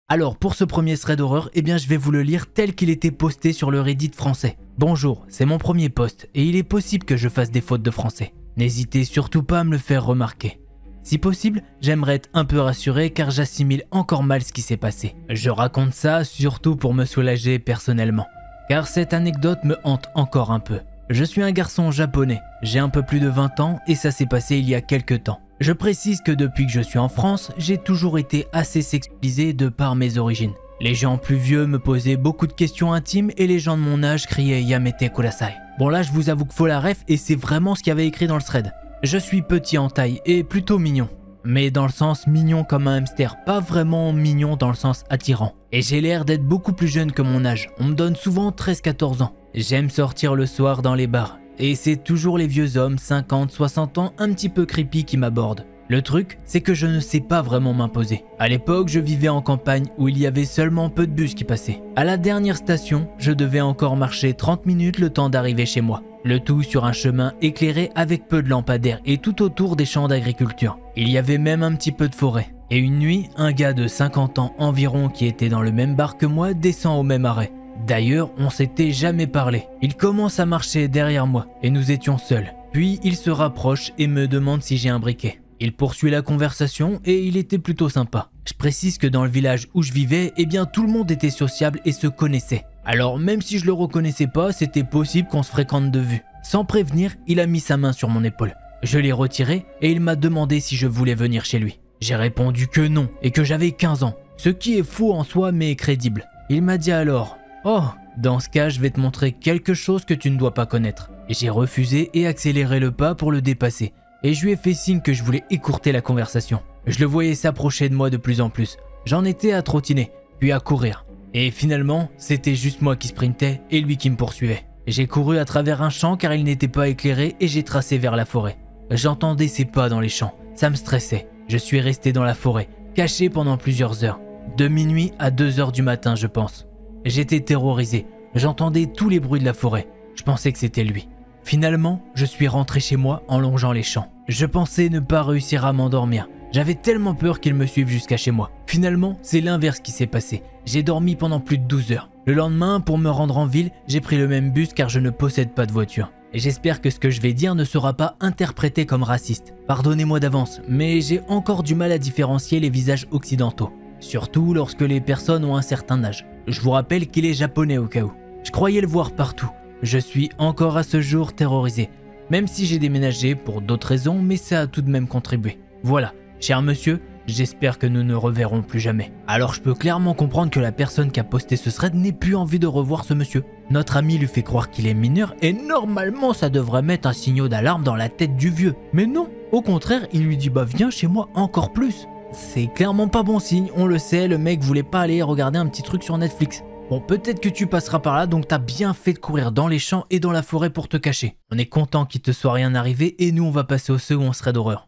Alors pour ce premier thread d'horreur, eh bien je vais vous le lire tel qu'il était posté sur le Reddit français. Bonjour, c'est mon premier post et il est possible que je fasse des fautes de français. N'hésitez surtout pas à me le faire remarquer. Si possible, j'aimerais être un peu rassuré car j'assimile encore mal ce qui s'est passé. Je raconte ça surtout pour me soulager personnellement, car cette anecdote me hante encore un peu. Je suis un garçon japonais, j'ai un peu plus de 20 ans et ça s'est passé il y a quelques temps. Je précise que depuis que je suis en France, j'ai toujours été assez sexualisé de par mes origines. Les gens plus vieux me posaient beaucoup de questions intimes et les gens de mon âge criaient Yamete Kudasai. Bon là je vous avoue qu'il faut la ref et c'est vraiment ce qu'il y avait écrit dans le thread. Je suis petit en taille et plutôt mignon. Mais dans le sens mignon comme un hamster, pas vraiment mignon dans le sens attirant. Et j'ai l'air d'être beaucoup plus jeune que mon âge, on me donne souvent 13-14 ans. J'aime sortir le soir dans les bars. Et c'est toujours les vieux hommes, 50, 60 ans, un petit peu creepy qui m'abordent. Le truc, c'est que je ne sais pas vraiment m'imposer. À l'époque, je vivais en campagne où il y avait seulement peu de bus qui passaient. À la dernière station, je devais encore marcher 30 minutes le temps d'arriver chez moi. Le tout sur un chemin éclairé avec peu de lampadaires et tout autour des champs d'agriculture. Il y avait même un petit peu de forêt. Et une nuit, un gars de 50 ans environ qui était dans le même bar que moi descend au même arrêt. D'ailleurs, on s'était jamais parlé. Il commence à marcher derrière moi et nous étions seuls. Puis il se rapproche et me demande si j'ai un briquet. Il poursuit la conversation et il était plutôt sympa. Je précise que dans le village où je vivais, eh bien tout le monde était sociable et se connaissait. Alors même si je le reconnaissais pas, c'était possible qu'on se fréquente de vue. Sans prévenir, il a mis sa main sur mon épaule. Je l'ai retiré et il m'a demandé si je voulais venir chez lui. J'ai répondu que non et que j'avais 15 ans. Ce qui est faux en soi mais crédible. Il m'a dit alors: oh, dans ce cas, je vais te montrer quelque chose que tu ne dois pas connaître. J'ai refusé et accéléré le pas pour le dépasser. Et je lui ai fait signe que je voulais écourter la conversation. Je le voyais s'approcher de moi de plus en plus. J'en étais à trottiner, puis à courir. Et finalement, c'était juste moi qui sprintais et lui qui me poursuivait. J'ai couru à travers un champ car il n'était pas éclairé et j'ai tracé vers la forêt. J'entendais ses pas dans les champs, ça me stressait. Je suis resté dans la forêt, caché pendant plusieurs heures. De minuit à 2 heures du matin, je pense. J'étais terrorisé, j'entendais tous les bruits de la forêt. Je pensais que c'était lui. Finalement, je suis rentré chez moi en longeant les champs. Je pensais ne pas réussir à m'endormir. J'avais tellement peur qu'il me suive jusqu'à chez moi. Finalement, c'est l'inverse qui s'est passé. J'ai dormi pendant plus de 12 heures. Le lendemain, pour me rendre en ville, j'ai pris le même bus car je ne possède pas de voiture. Et j'espère que ce que je vais dire ne sera pas interprété comme raciste. Pardonnez-moi d'avance, mais j'ai encore du mal à différencier les visages occidentaux. Surtout lorsque les personnes ont un certain âge. Je vous rappelle qu'il est japonais au cas où. Je croyais le voir partout. Je suis encore à ce jour terrorisé, même si j'ai déménagé pour d'autres raisons, mais ça a tout de même contribué. Voilà, cher monsieur, j'espère que nous ne reverrons plus jamais. Alors je peux clairement comprendre que la personne qui a posté ce thread n'ait plus envie de revoir ce monsieur. Notre ami lui fait croire qu'il est mineur et normalement ça devrait mettre un signal d'alarme dans la tête du vieux. Mais non, au contraire, il lui dit bah viens chez moi encore plus. C'est clairement pas bon signe, on le sait, le mec voulait pas aller regarder un petit truc sur Netflix. Bon, peut-être que tu passeras par là, donc t'as bien fait de courir dans les champs et dans la forêt pour te cacher. On est content qu'il te soit rien arrivé et nous on va passer au second thread d'horreur.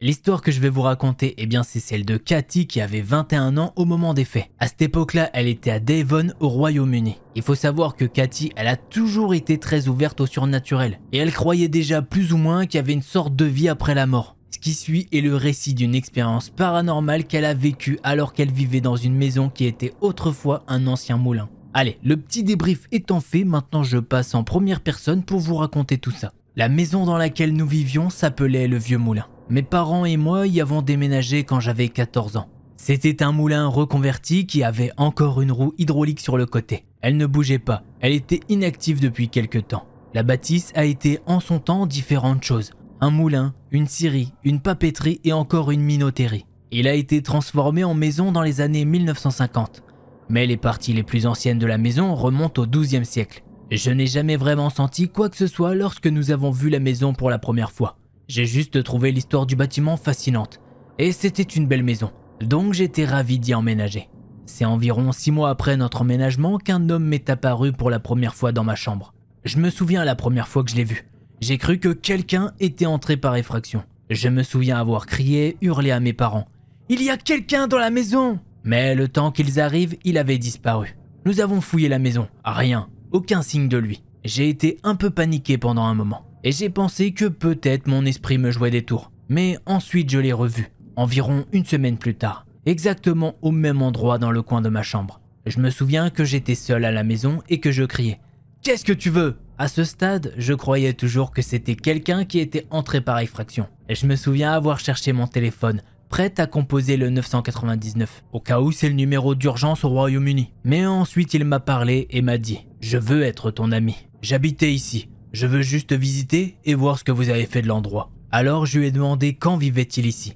L'histoire que je vais vous raconter, eh bien c'est celle de Cathy qui avait 21 ans au moment des faits. À cette époque-là, elle était à Devon au Royaume-Uni. Il faut savoir que Cathy, elle a toujours été très ouverte au surnaturel et elle croyait déjà plus ou moins qu'il y avait une sorte de vie après la mort. Ce qui suit est le récit d'une expérience paranormale qu'elle a vécue alors qu'elle vivait dans une maison qui était autrefois un ancien moulin. Allez, le petit débrief étant fait, maintenant je passe en première personne pour vous raconter tout ça. La maison dans laquelle nous vivions s'appelait le Vieux Moulin. Mes parents et moi y avons déménagé quand j'avais 14 ans. C'était un moulin reconverti qui avait encore une roue hydraulique sur le côté. Elle ne bougeait pas, elle était inactive depuis quelque temps. La bâtisse a été en son temps différentes choses. Un moulin, une scierie, une papeterie et encore une minoterie. Il a été transformé en maison dans les années 1950. Mais les parties les plus anciennes de la maison remontent au XIIe siècle. Je n'ai jamais vraiment senti quoi que ce soit lorsque nous avons vu la maison pour la première fois. J'ai juste trouvé l'histoire du bâtiment fascinante. Et c'était une belle maison. Donc j'étais ravi d'y emménager. C'est environ 6 mois après notre emménagement qu'un homme m'est apparu pour la première fois dans ma chambre. Je me souviens la première fois que je l'ai vu. J'ai cru que quelqu'un était entré par effraction. Je me souviens avoir crié, hurlé à mes parents. « Il y a quelqu'un dans la maison !» Mais le temps qu'ils arrivent, il avait disparu. Nous avons fouillé la maison. Rien. Aucun signe de lui. J'ai été un peu paniqué pendant un moment. Et j'ai pensé que peut-être mon esprit me jouait des tours. Mais ensuite je l'ai revu, environ une semaine plus tard, exactement au même endroit dans le coin de ma chambre. Je me souviens que j'étais seul à la maison et que je criais « Qu'est-ce que tu veux ?» À ce stade, je croyais toujours que c'était quelqu'un qui était entré par effraction. Et je me souviens avoir cherché mon téléphone, prêt à composer le 999, au cas où c'est le numéro d'urgence au Royaume-Uni. Mais ensuite il m'a parlé et m'a dit « Je veux être ton ami. J'habitais ici. Je veux juste visiter et voir ce que vous avez fait de l'endroit. » Alors je lui ai demandé quand vivait-il ici.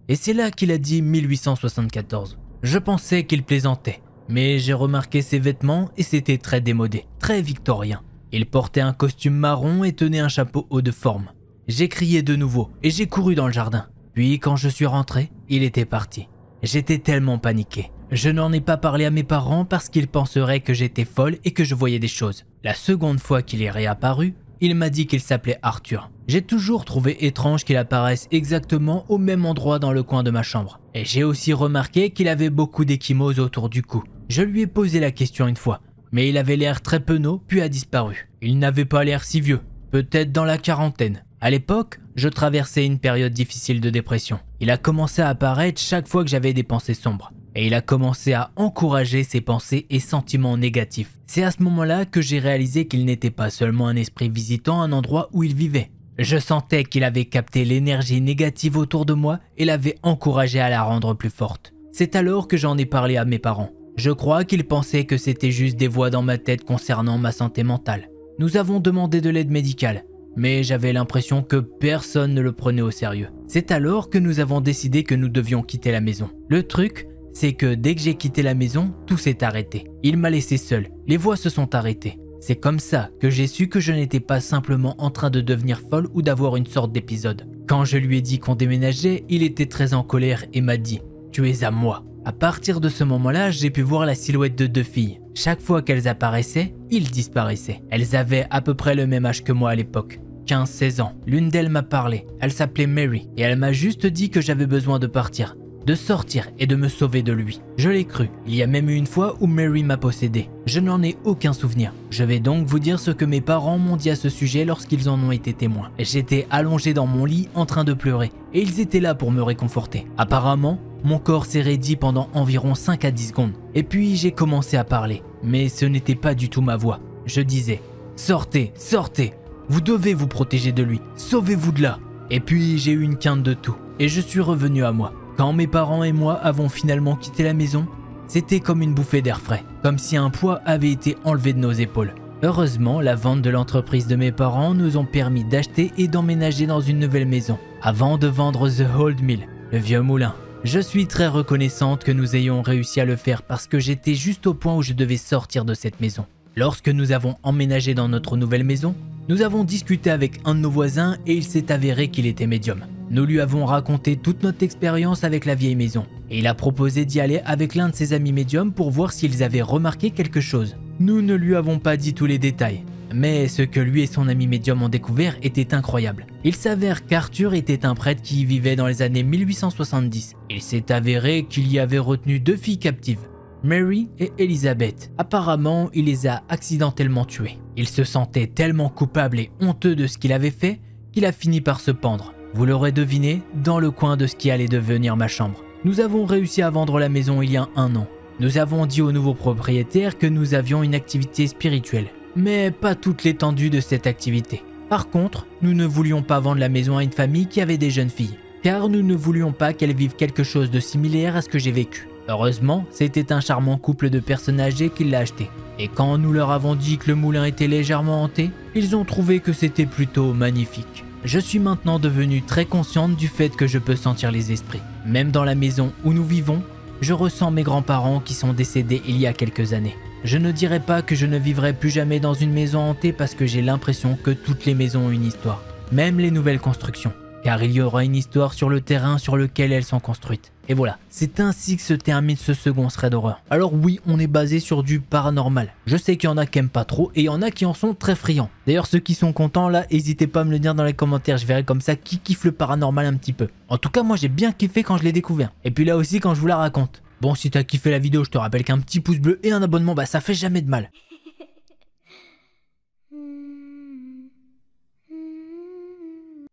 Et c'est là qu'il a dit 1874. Je pensais qu'il plaisantait, mais j'ai remarqué ses vêtements et c'était très démodé, très victorien. Il portait un costume marron et tenait un chapeau haut de forme. J'ai crié de nouveau et j'ai couru dans le jardin. Puis quand je suis rentré, il était parti. J'étais tellement paniqué. Je n'en ai pas parlé à mes parents parce qu'ils penseraient que j'étais folle et que je voyais des choses. La seconde fois qu'il est réapparu, il m'a dit qu'il s'appelait Arthur. J'ai toujours trouvé étrange qu'il apparaisse exactement au même endroit dans le coin de ma chambre. Et j'ai aussi remarqué qu'il avait beaucoup d'échymoses autour du cou. Je lui ai posé la question une fois, mais il avait l'air très penaud puis a disparu. Il n'avait pas l'air si vieux, peut-être dans la quarantaine. À l'époque, je traversais une période difficile de dépression. Il a commencé à apparaître chaque fois que j'avais des pensées sombres. Et il a commencé à encourager ses pensées et sentiments négatifs. C'est à ce moment-là que j'ai réalisé qu'il n'était pas seulement un esprit visitant un endroit où il vivait. Je sentais qu'il avait capté l'énergie négative autour de moi et l'avait encouragée à la rendre plus forte. C'est alors que j'en ai parlé à mes parents. Je crois qu'ils pensaient que c'était juste des voix dans ma tête concernant ma santé mentale. Nous avons demandé de l'aide médicale, mais j'avais l'impression que personne ne le prenait au sérieux. C'est alors que nous avons décidé que nous devions quitter la maison. Le truc, c'est que dès que j'ai quitté la maison, tout s'est arrêté. Il m'a laissé seul, les voix se sont arrêtées. C'est comme ça que j'ai su que je n'étais pas simplement en train de devenir folle ou d'avoir une sorte d'épisode. Quand je lui ai dit qu'on déménageait, il était très en colère et m'a dit « Tu es à moi ». À partir de ce moment-là, j'ai pu voir la silhouette de deux filles. Chaque fois qu'elles apparaissaient, ils disparaissaient. Elles avaient à peu près le même âge que moi à l'époque, 15-16 ans. L'une d'elles m'a parlé, elle s'appelait Mary, et elle m'a juste dit que j'avais besoin de partir, de sortir et de me sauver de lui. Je l'ai cru. Il y a même eu une fois où Mary m'a possédé. Je n'en ai aucun souvenir. Je vais donc vous dire ce que mes parents m'ont dit à ce sujet lorsqu'ils en ont été témoins. J'étais allongé dans mon lit en train de pleurer et ils étaient là pour me réconforter. Apparemment, mon corps s'est raidi pendant environ 5 à 10 secondes. Et puis j'ai commencé à parler. Mais ce n'était pas du tout ma voix. Je disais « Sortez, sortez. Vous devez vous protéger de lui. Sauvez-vous de là. » Et puis j'ai eu une quinte de tout. Et je suis revenu à moi. Quand mes parents et moi avons finalement quitté la maison, c'était comme une bouffée d'air frais, comme si un poids avait été enlevé de nos épaules. Heureusement, la vente de l'entreprise de mes parents nous ont permis d'acheter et d'emménager dans une nouvelle maison, avant de vendre The Old Mill, le vieux moulin. Je suis très reconnaissante que nous ayons réussi à le faire parce que j'étais juste au point où je devais sortir de cette maison. Lorsque nous avons emménagé dans notre nouvelle maison, nous avons discuté avec un de nos voisins et il s'est avéré qu'il était médium. Nous lui avons raconté toute notre expérience avec la vieille maison et il a proposé d'y aller avec l'un de ses amis médiums pour voir s'ils avaient remarqué quelque chose. Nous ne lui avons pas dit tous les détails, mais ce que lui et son ami médium ont découvert était incroyable. Il s'avère qu'Arthur était un prêtre qui y vivait dans les années 1870. Il s'est avéré qu'il y avait retenu 2 filles captives, Mary et Elizabeth. Apparemment, il les a accidentellement tuées. Il se sentait tellement coupable et honteux de ce qu'il avait fait qu'il a fini par se pendre. Vous l'aurez deviné, dans le coin de ce qui allait devenir ma chambre. Nous avons réussi à vendre la maison il y a 1 an. Nous avons dit au nouveau propriétaire que nous avions une activité spirituelle, mais pas toute l'étendue de cette activité. Par contre, nous ne voulions pas vendre la maison à une famille qui avait des jeunes filles, car nous ne voulions pas qu'elles vivent quelque chose de similaire à ce que j'ai vécu. Heureusement, c'était un charmant couple de personnes âgées qui l'a acheté. Et quand nous leur avons dit que le moulin était légèrement hanté, ils ont trouvé que c'était plutôt magnifique. Je suis maintenant devenue très consciente du fait que je peux sentir les esprits. Même dans la maison où nous vivons, je ressens mes grands-parents qui sont décédés il y a quelques années. Je ne dirais pas que je ne vivrai plus jamais dans une maison hantée parce que j'ai l'impression que toutes les maisons ont une histoire, même les nouvelles constructions, car il y aura une histoire sur le terrain sur lequel elles sont construites. Et voilà, c'est ainsi que se termine ce second thread d'horreur. Alors oui, on est basé sur du paranormal. Je sais qu'il y en a qui aiment pas trop et il y en a qui en sont très friands. D'ailleurs, ceux qui sont contents là, n'hésitez pas à me le dire dans les commentaires, je verrai comme ça qui kiffe le paranormal un petit peu. En tout cas, moi j'ai bien kiffé quand je l'ai découvert. Et puis là aussi quand je vous la raconte. Bon, si t'as kiffé la vidéo, je te rappelle qu'un petit pouce bleu et un abonnement, bah ça fait jamais de mal.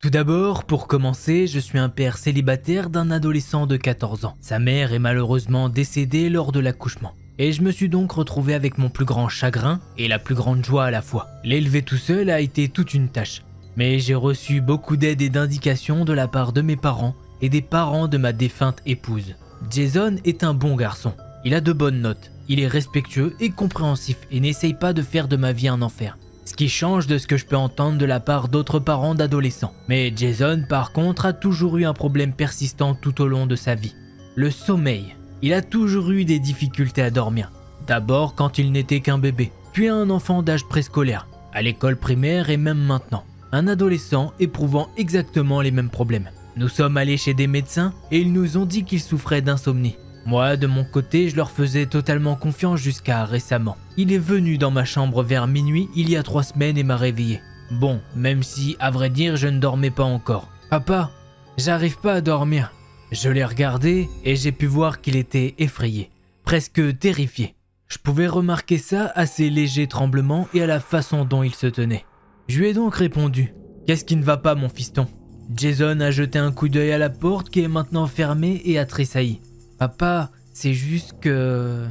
Tout d'abord, pour commencer, je suis un père célibataire d'un adolescent de 14 ans. Sa mère est malheureusement décédée lors de l'accouchement. Et je me suis donc retrouvé avec mon plus grand chagrin et la plus grande joie à la fois. L'élever tout seul a été toute une tâche. Mais j'ai reçu beaucoup d'aide et d'indications de la part de mes parents et des parents de ma défunte épouse. Jason est un bon garçon. Il a de bonnes notes. Il est respectueux et compréhensif et n'essaye pas de faire de ma vie un enfer. Ce qui change de ce que je peux entendre de la part d'autres parents d'adolescents. Mais Jason, par contre, a toujours eu un problème persistant tout au long de sa vie. Le sommeil. Il a toujours eu des difficultés à dormir. D'abord quand il n'était qu'un bébé, puis un enfant d'âge préscolaire, à l'école primaire et même maintenant. Un adolescent éprouvant exactement les mêmes problèmes. Nous sommes allés chez des médecins et ils nous ont dit qu'il souffrait d'insomnie. Moi, de mon côté, je leur faisais totalement confiance jusqu'à récemment. Il est venu dans ma chambre vers minuit il y a 3 semaines et m'a réveillé. Bon, même si, à vrai dire, je ne dormais pas encore. « Papa, j'arrive pas à dormir. » Je l'ai regardé et j'ai pu voir qu'il était effrayé, presque terrifié. Je pouvais remarquer ça à ses légers tremblements et à la façon dont il se tenait. Je lui ai donc répondu « Qu'est-ce qui ne va pas, mon fiston ?» Jason a jeté un coup d'œil à la porte qui est maintenant fermée et a tressailli. « Papa, c'est juste que... »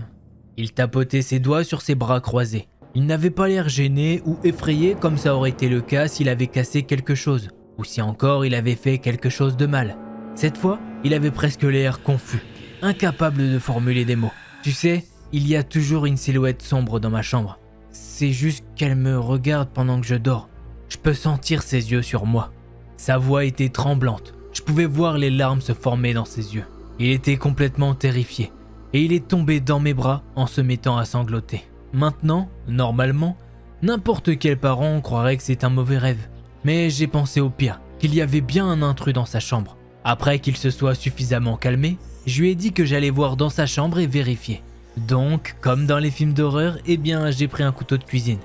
Il tapotait ses doigts sur ses bras croisés. Il n'avait pas l'air gêné ou effrayé comme ça aurait été le cas s'il avait cassé quelque chose, ou si encore il avait fait quelque chose de mal. Cette fois, il avait presque l'air confus, incapable de formuler des mots. « Tu sais, il y a toujours une silhouette sombre dans ma chambre. C'est juste qu'elle me regarde pendant que je dors. Je peux sentir ses yeux sur moi. » Sa voix était tremblante. Je pouvais voir les larmes se former dans ses yeux. Il était complètement terrifié et il est tombé dans mes bras en se mettant à sangloter. Maintenant, normalement, n'importe quel parent croirait que c'est un mauvais rêve. Mais j'ai pensé au pire, qu'il y avait bien un intrus dans sa chambre. Après qu'il se soit suffisamment calmé, je lui ai dit que j'allais voir dans sa chambre et vérifier. Donc, comme dans les films d'horreur, j'ai pris un couteau de cuisine.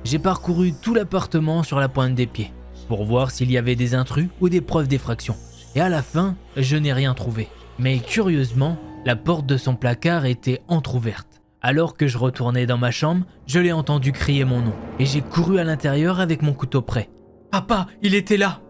J'ai parcouru tout l'appartement sur la pointe des pieds, pour voir s'il y avait des intrus ou des preuves d'effraction. Et à la fin, je n'ai rien trouvé. Mais curieusement, la porte de son placard était entrouverte. Alors que je retournais dans ma chambre, je l'ai entendu crier mon nom et j'ai couru à l'intérieur avec mon couteau prêt. « Papa, il était là !»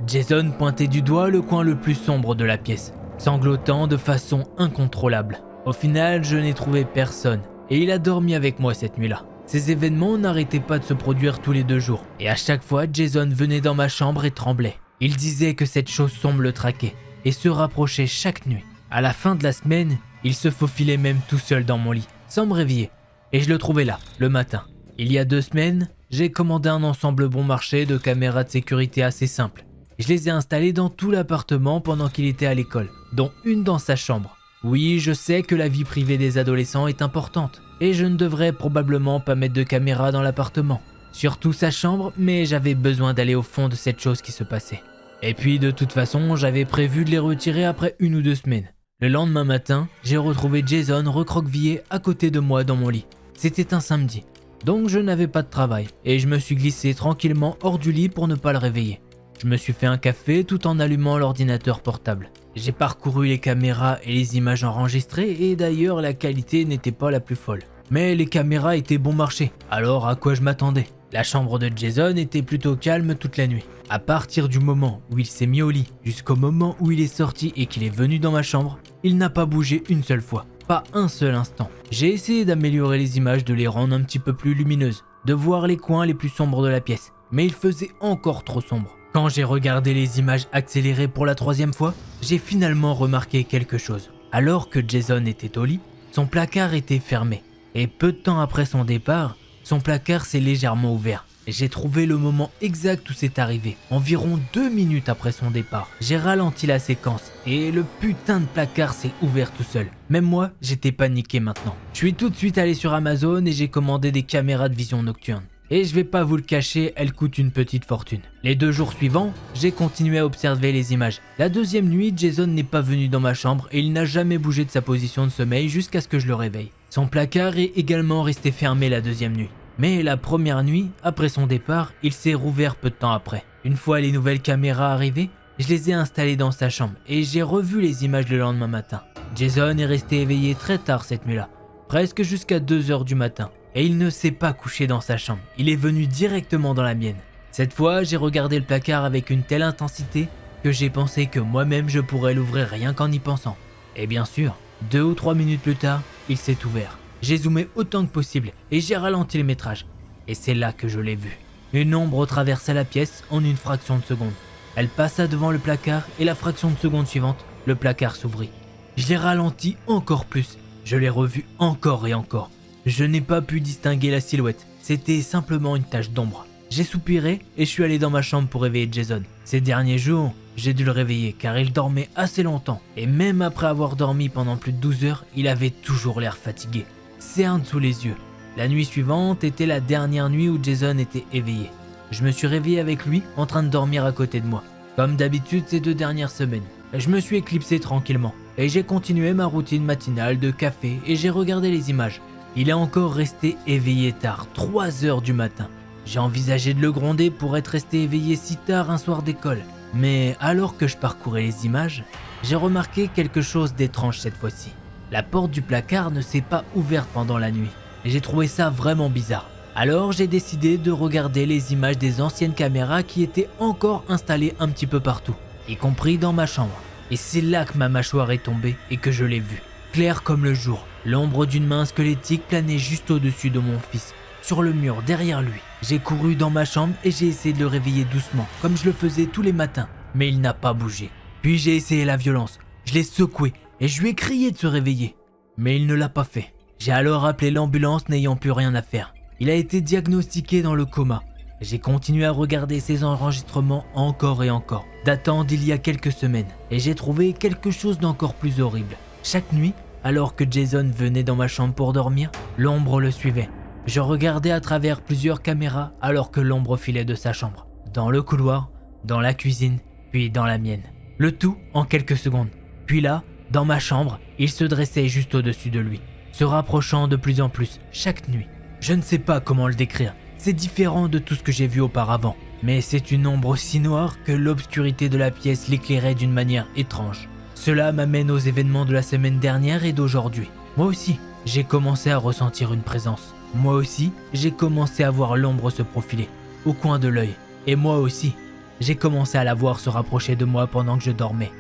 Jason pointait du doigt le coin le plus sombre de la pièce, sanglotant de façon incontrôlable. Au final, je n'ai trouvé personne et il a dormi avec moi cette nuit-là. Ces événements n'arrêtaient pas de se produire tous les 2 jours et à chaque fois, Jason venait dans ma chambre et tremblait. Il disait que cette chose sombre le traquait et se rapprochait chaque nuit. À la fin de la semaine, il se faufilait même tout seul dans mon lit, sans me réveiller. Et je le trouvais là, le matin. Il y a 2 semaines, j'ai commandé un ensemble bon marché de caméras de sécurité assez simples. Je les ai installées dans tout l'appartement pendant qu'il était à l'école, dont une dans sa chambre. Oui, je sais que la vie privée des adolescents est importante, et je ne devrais probablement pas mettre de caméra dans l'appartement. Surtout sa chambre, mais j'avais besoin d'aller au fond de cette chose qui se passait. Et puis de toute façon, j'avais prévu de les retirer après 1 ou 2 semaines. Le lendemain matin, j'ai retrouvé Jason recroquevillé à côté de moi dans mon lit. C'était un samedi, donc je n'avais pas de travail, et je me suis glissé tranquillement hors du lit pour ne pas le réveiller. Je me suis fait un café tout en allumant l'ordinateur portable. J'ai parcouru les caméras et les images enregistrées et d'ailleurs la qualité n'était pas la plus folle. Mais les caméras étaient bon marché, alors à quoi je m'attendais? La chambre de Jason était plutôt calme toute la nuit. À partir du moment où il s'est mis au lit jusqu'au moment où il est sorti et qu'il est venu dans ma chambre, il n'a pas bougé une seule fois, pas un seul instant. J'ai essayé d'améliorer les images, de les rendre un petit peu plus lumineuses, de voir les coins les plus sombres de la pièce, mais il faisait encore trop sombre. Quand j'ai regardé les images accélérées pour la 3e fois, j'ai finalement remarqué quelque chose. Alors que Jason était au lit, son placard était fermé. Et peu de temps après son départ, son placard s'est légèrement ouvert. J'ai trouvé le moment exact où c'est arrivé, environ 2 minutes après son départ. J'ai ralenti la séquence et le putain de placard s'est ouvert tout seul. Même moi, j'étais paniqué maintenant. Je suis tout de suite allé sur Amazon et j'ai commandé des caméras de vision nocturne. Et je vais pas vous le cacher, elles coûtent une petite fortune. Les 2 jours suivants, j'ai continué à observer les images. La 2e nuit, Jason n'est pas venu dans ma chambre et il n'a jamais bougé de sa position de sommeil jusqu'à ce que je le réveille. Son placard est également resté fermé la 2e nuit. Mais la 1re nuit, après son départ, il s'est rouvert peu de temps après. Une fois les nouvelles caméras arrivées, je les ai installées dans sa chambre et j'ai revu les images le lendemain matin. Jason est resté éveillé très tard cette nuit-là, presque jusqu'à 2 h du matin. Et il ne s'est pas couché dans sa chambre, il est venu directement dans la mienne. Cette fois, j'ai regardé le placard avec une telle intensité que j'ai pensé que moi-même je pourrais l'ouvrir rien qu'en y pensant. Et bien sûr, 2 ou 3 minutes plus tard, il s'est ouvert. J'ai zoomé autant que possible et j'ai ralenti le métrage. Et c'est là que je l'ai vu. Une ombre traversa la pièce en une fraction de seconde. Elle passa devant le placard et la fraction de seconde suivante, le placard s'ouvrit. Je l'ai ralenti encore plus. Je l'ai revu encore et encore. Je n'ai pas pu distinguer la silhouette. C'était simplement une tache d'ombre. J'ai soupiré et je suis allé dans ma chambre pour réveiller Jason. Ces derniers jours, j'ai dû le réveiller car il dormait assez longtemps. Et même après avoir dormi pendant plus de 12 heures, il avait toujours l'air fatigué. Cerne sous les yeux. La nuit suivante était la dernière nuit où Jason était éveillé. Je me suis réveillé avec lui en train de dormir à côté de moi. Comme d'habitude ces 2 dernières semaines. Je me suis éclipsé tranquillement et j'ai continué ma routine matinale de café et j'ai regardé les images. Il est encore resté éveillé tard, 3 heures du matin. J'ai envisagé de le gronder pour être resté éveillé si tard un soir d'école. Mais alors que je parcourais les images, j'ai remarqué quelque chose d'étrange cette fois-ci. La porte du placard ne s'est pas ouverte pendant la nuit. Et j'ai trouvé ça vraiment bizarre. Alors j'ai décidé de regarder les images des anciennes caméras qui étaient encore installées un petit peu partout, y compris dans ma chambre. Et c'est là que ma mâchoire est tombée et que je l'ai vue. Claire comme le jour, l'ombre d'une main squelettique planait juste au-dessus de mon fils, sur le mur derrière lui. J'ai couru dans ma chambre et j'ai essayé de le réveiller doucement, comme je le faisais tous les matins, mais il n'a pas bougé. Puis j'ai essayé la violence, je l'ai secoué et je lui ai crié de se réveiller, mais il ne l'a pas fait. J'ai alors appelé l'ambulance n'ayant plus rien à faire. Il a été diagnostiqué dans le coma. J'ai continué à regarder ces enregistrements encore et encore, datant d'il y a quelques semaines, et j'ai trouvé quelque chose d'encore plus horrible. Chaque nuit, alors que Jason venait dans ma chambre pour dormir, l'ombre le suivait. Je regardais à travers plusieurs caméras alors que l'ombre filait de sa chambre, dans le couloir, dans la cuisine, puis dans la mienne. Le tout en quelques secondes. Puis là, dans ma chambre, il se dressait juste au-dessus de lui, se rapprochant de plus en plus chaque nuit. Je ne sais pas comment le décrire, c'est différent de tout ce que j'ai vu auparavant, mais c'est une ombre si noire que l'obscurité de la pièce l'éclairait d'une manière étrange. Cela m'amène aux événements de la semaine dernière et d'aujourd'hui. Moi aussi, j'ai commencé à ressentir une présence. Moi aussi, j'ai commencé à voir l'ombre se profiler, au coin de l'œil. Et moi aussi, j'ai commencé à la voir se rapprocher de moi pendant que je dormais.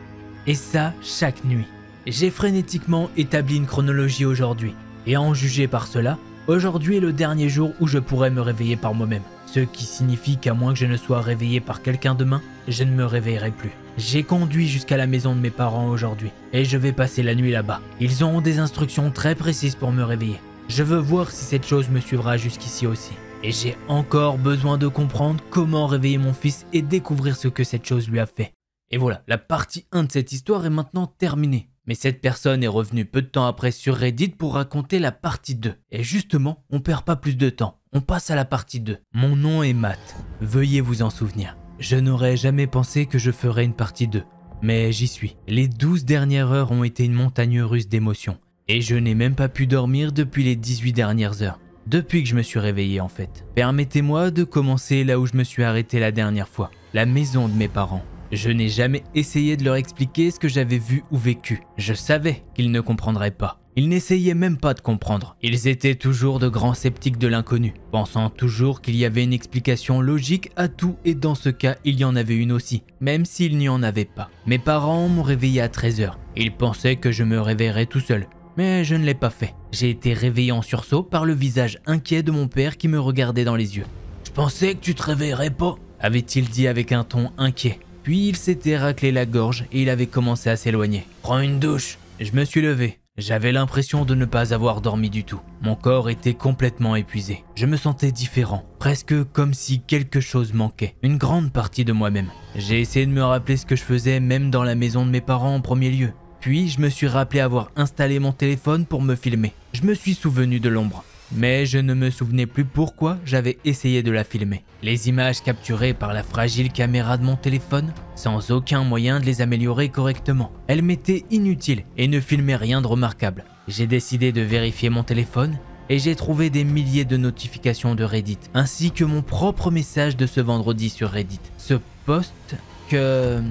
Et ça, chaque nuit. J'ai frénétiquement établi une chronologie aujourd'hui. Et à en juger par cela, aujourd'hui est le dernier jour où je pourrais me réveiller par moi-même. Ce qui signifie qu'à moins que je ne sois réveillé par quelqu'un demain, je ne me réveillerai plus. J'ai conduit jusqu'à la maison de mes parents aujourd'hui et je vais passer la nuit là-bas. Ils ont des instructions très précises pour me réveiller. Je veux voir si cette chose me suivra jusqu'ici aussi. Et j'ai encore besoin de comprendre comment réveiller mon fils et découvrir ce que cette chose lui a fait. Et voilà, la partie 1 de cette histoire est maintenant terminée. Mais cette personne est revenue peu de temps après sur Reddit pour raconter la partie 2. Et justement, on perd pas plus de temps. On passe à la partie 2. Mon nom est Matt. Veuillez vous en souvenir. Je n'aurais jamais pensé que je ferais une partie 2. Mais j'y suis. Les 12 dernières heures ont été une montagne russe d'émotions. Et je n'ai même pas pu dormir depuis les 18 dernières heures. Depuis que je me suis réveillé en fait. Permettez-moi de commencer là où je me suis arrêté la dernière fois. La maison de mes parents. Je n'ai jamais essayé de leur expliquer ce que j'avais vu ou vécu. Je savais qu'ils ne comprendraient pas. Ils n'essayaient même pas de comprendre. Ils étaient toujours de grands sceptiques de l'inconnu, pensant toujours qu'il y avait une explication logique à tout et dans ce cas, il y en avait une aussi, même s'il n'y en avait pas. Mes parents m'ont réveillé à 13h. Ils pensaient que je me réveillerais tout seul. Mais je ne l'ai pas fait. J'ai été réveillé en sursaut par le visage inquiet de mon père qui me regardait dans les yeux. « Je pensais que tu te réveillerais pas », avait-il dit avec un ton inquiet. Puis il s'était raclé la gorge et il avait commencé à s'éloigner. « Prends une douche !» Je me suis levé. J'avais l'impression de ne pas avoir dormi du tout. Mon corps était complètement épuisé. Je me sentais différent, presque comme si quelque chose manquait. Une grande partie de moi-même. J'ai essayé de me rappeler ce que je faisais même dans la maison de mes parents en premier lieu. Puis je me suis rappelé avoir installé mon téléphone pour me filmer. Je me suis souvenu de l'ombre. Mais je ne me souvenais plus pourquoi j'avais essayé de la filmer. Les images capturées par la fragile caméra de mon téléphone, sans aucun moyen de les améliorer correctement. Elles m'étaient inutiles et ne filmaient rien de remarquable. J'ai décidé de vérifier mon téléphone et j'ai trouvé des milliers de notifications de Reddit, ainsi que mon propre message de ce vendredi sur Reddit. Ce post que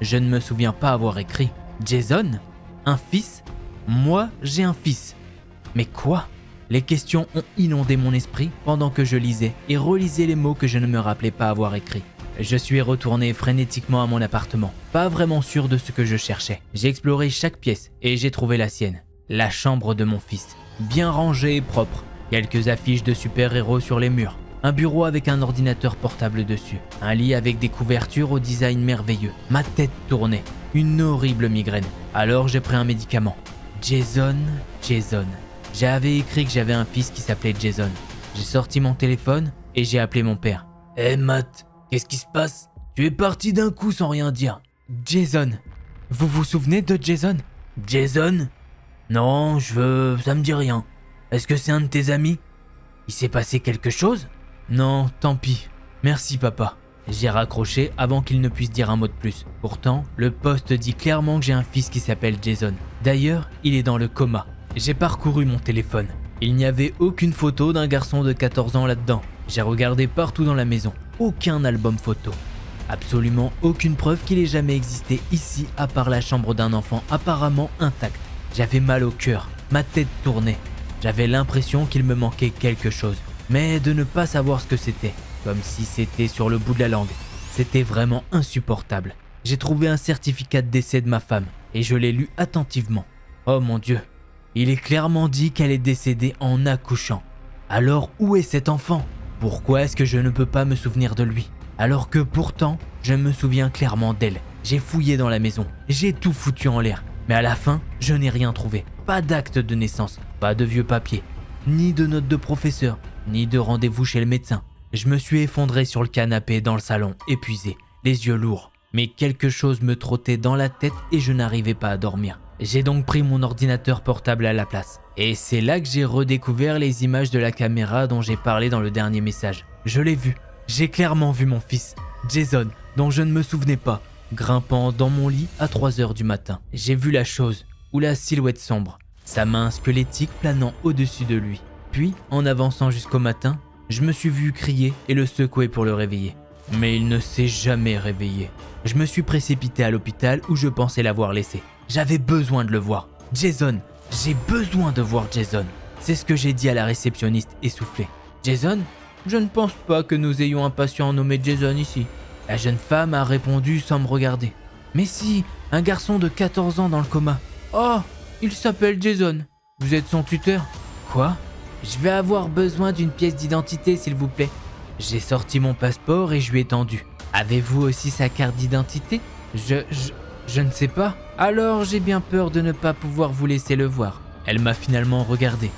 je ne me souviens pas avoir écrit. Jason ? Un fils ? Moi, j'ai un fils. Mais quoi ? Les questions ont inondé mon esprit pendant que je lisais et relisais les mots que je ne me rappelais pas avoir écrits. Je suis retourné frénétiquement à mon appartement, pas vraiment sûr de ce que je cherchais. J'ai exploré chaque pièce et j'ai trouvé la sienne. La chambre de mon fils, bien rangée et propre. Quelques affiches de super-héros sur les murs. Un bureau avec un ordinateur portable dessus. Un lit avec des couvertures au design merveilleux. Ma tête tournait. Une horrible migraine. Alors j'ai pris un médicament. Jason. J'avais écrit que j'avais un fils qui s'appelait Jason. J'ai sorti mon téléphone et j'ai appelé mon père. « Hé Matt, qu'est-ce qui se passe? Tu es parti d'un coup sans rien dire. »« Jason. Vous vous souvenez de Jason ?»« Jason? Non, ça me dit rien. Est-ce que c'est un de tes amis? Il s'est passé quelque chose? » ?»« Non, tant pis. Merci papa. » J'ai raccroché avant qu'il ne puisse dire un mot de plus. Pourtant, le poste dit clairement que j'ai un fils qui s'appelle Jason. D'ailleurs, il est dans le coma. J'ai parcouru mon téléphone. Il n'y avait aucune photo d'un garçon de 14 ans là-dedans. J'ai regardé partout dans la maison. Aucun album photo. Absolument aucune preuve qu'il ait jamais existé ici à part la chambre d'un enfant apparemment intacte. J'avais mal au cœur. Ma tête tournait. J'avais l'impression qu'il me manquait quelque chose. Mais de ne pas savoir ce que c'était. Comme si c'était sur le bout de la langue. C'était vraiment insupportable. J'ai trouvé un certificat de décès de ma femme et je l'ai lu attentivement. Oh mon Dieu, il est clairement dit qu'elle est décédée en accouchant. Alors où est cet enfant? Pourquoi est-ce que je ne peux pas me souvenir de lui? Alors que pourtant, je me souviens clairement d'elle. J'ai fouillé dans la maison, j'ai tout foutu en l'air. Mais à la fin, je n'ai rien trouvé. Pas d'acte de naissance, pas de vieux papiers, ni de notes de professeur, ni de rendez-vous chez le médecin. Je me suis effondré sur le canapé dans le salon, épuisé, les yeux lourds. Mais quelque chose me trottait dans la tête et je n'arrivais pas à dormir. J'ai donc pris mon ordinateur portable à la place. Et c'est là que j'ai redécouvert les images de la caméra dont j'ai parlé dans le dernier message. Je l'ai vu. J'ai clairement vu mon fils, Jason, dont je ne me souvenais pas, grimpant dans mon lit à 3h du matin. J'ai vu la chose, ou la silhouette sombre, sa main squelettique planant au-dessus de lui. Puis, en avançant jusqu'au matin, je me suis vu crier et le secouer pour le réveiller. Mais il ne s'est jamais réveillé. Je me suis précipité à l'hôpital où je pensais l'avoir laissé. J'avais besoin de le voir. Jason, j'ai besoin de voir Jason. C'est ce que j'ai dit à la réceptionniste essoufflée. Jason? Je ne pense pas que nous ayons un patient nommé Jason ici. La jeune femme a répondu sans me regarder. Mais si, un garçon de 14 ans dans le coma. Oh, il s'appelle Jason. Vous êtes son tuteur? Quoi? Je vais avoir besoin d'une pièce d'identité s'il vous plaît. J'ai sorti mon passeport et je lui ai tendu. Avez-vous aussi sa carte d'identité? Je ne sais pas. Alors j'ai bien peur de ne pas pouvoir vous laisser le voir. Elle m'a finalement regardé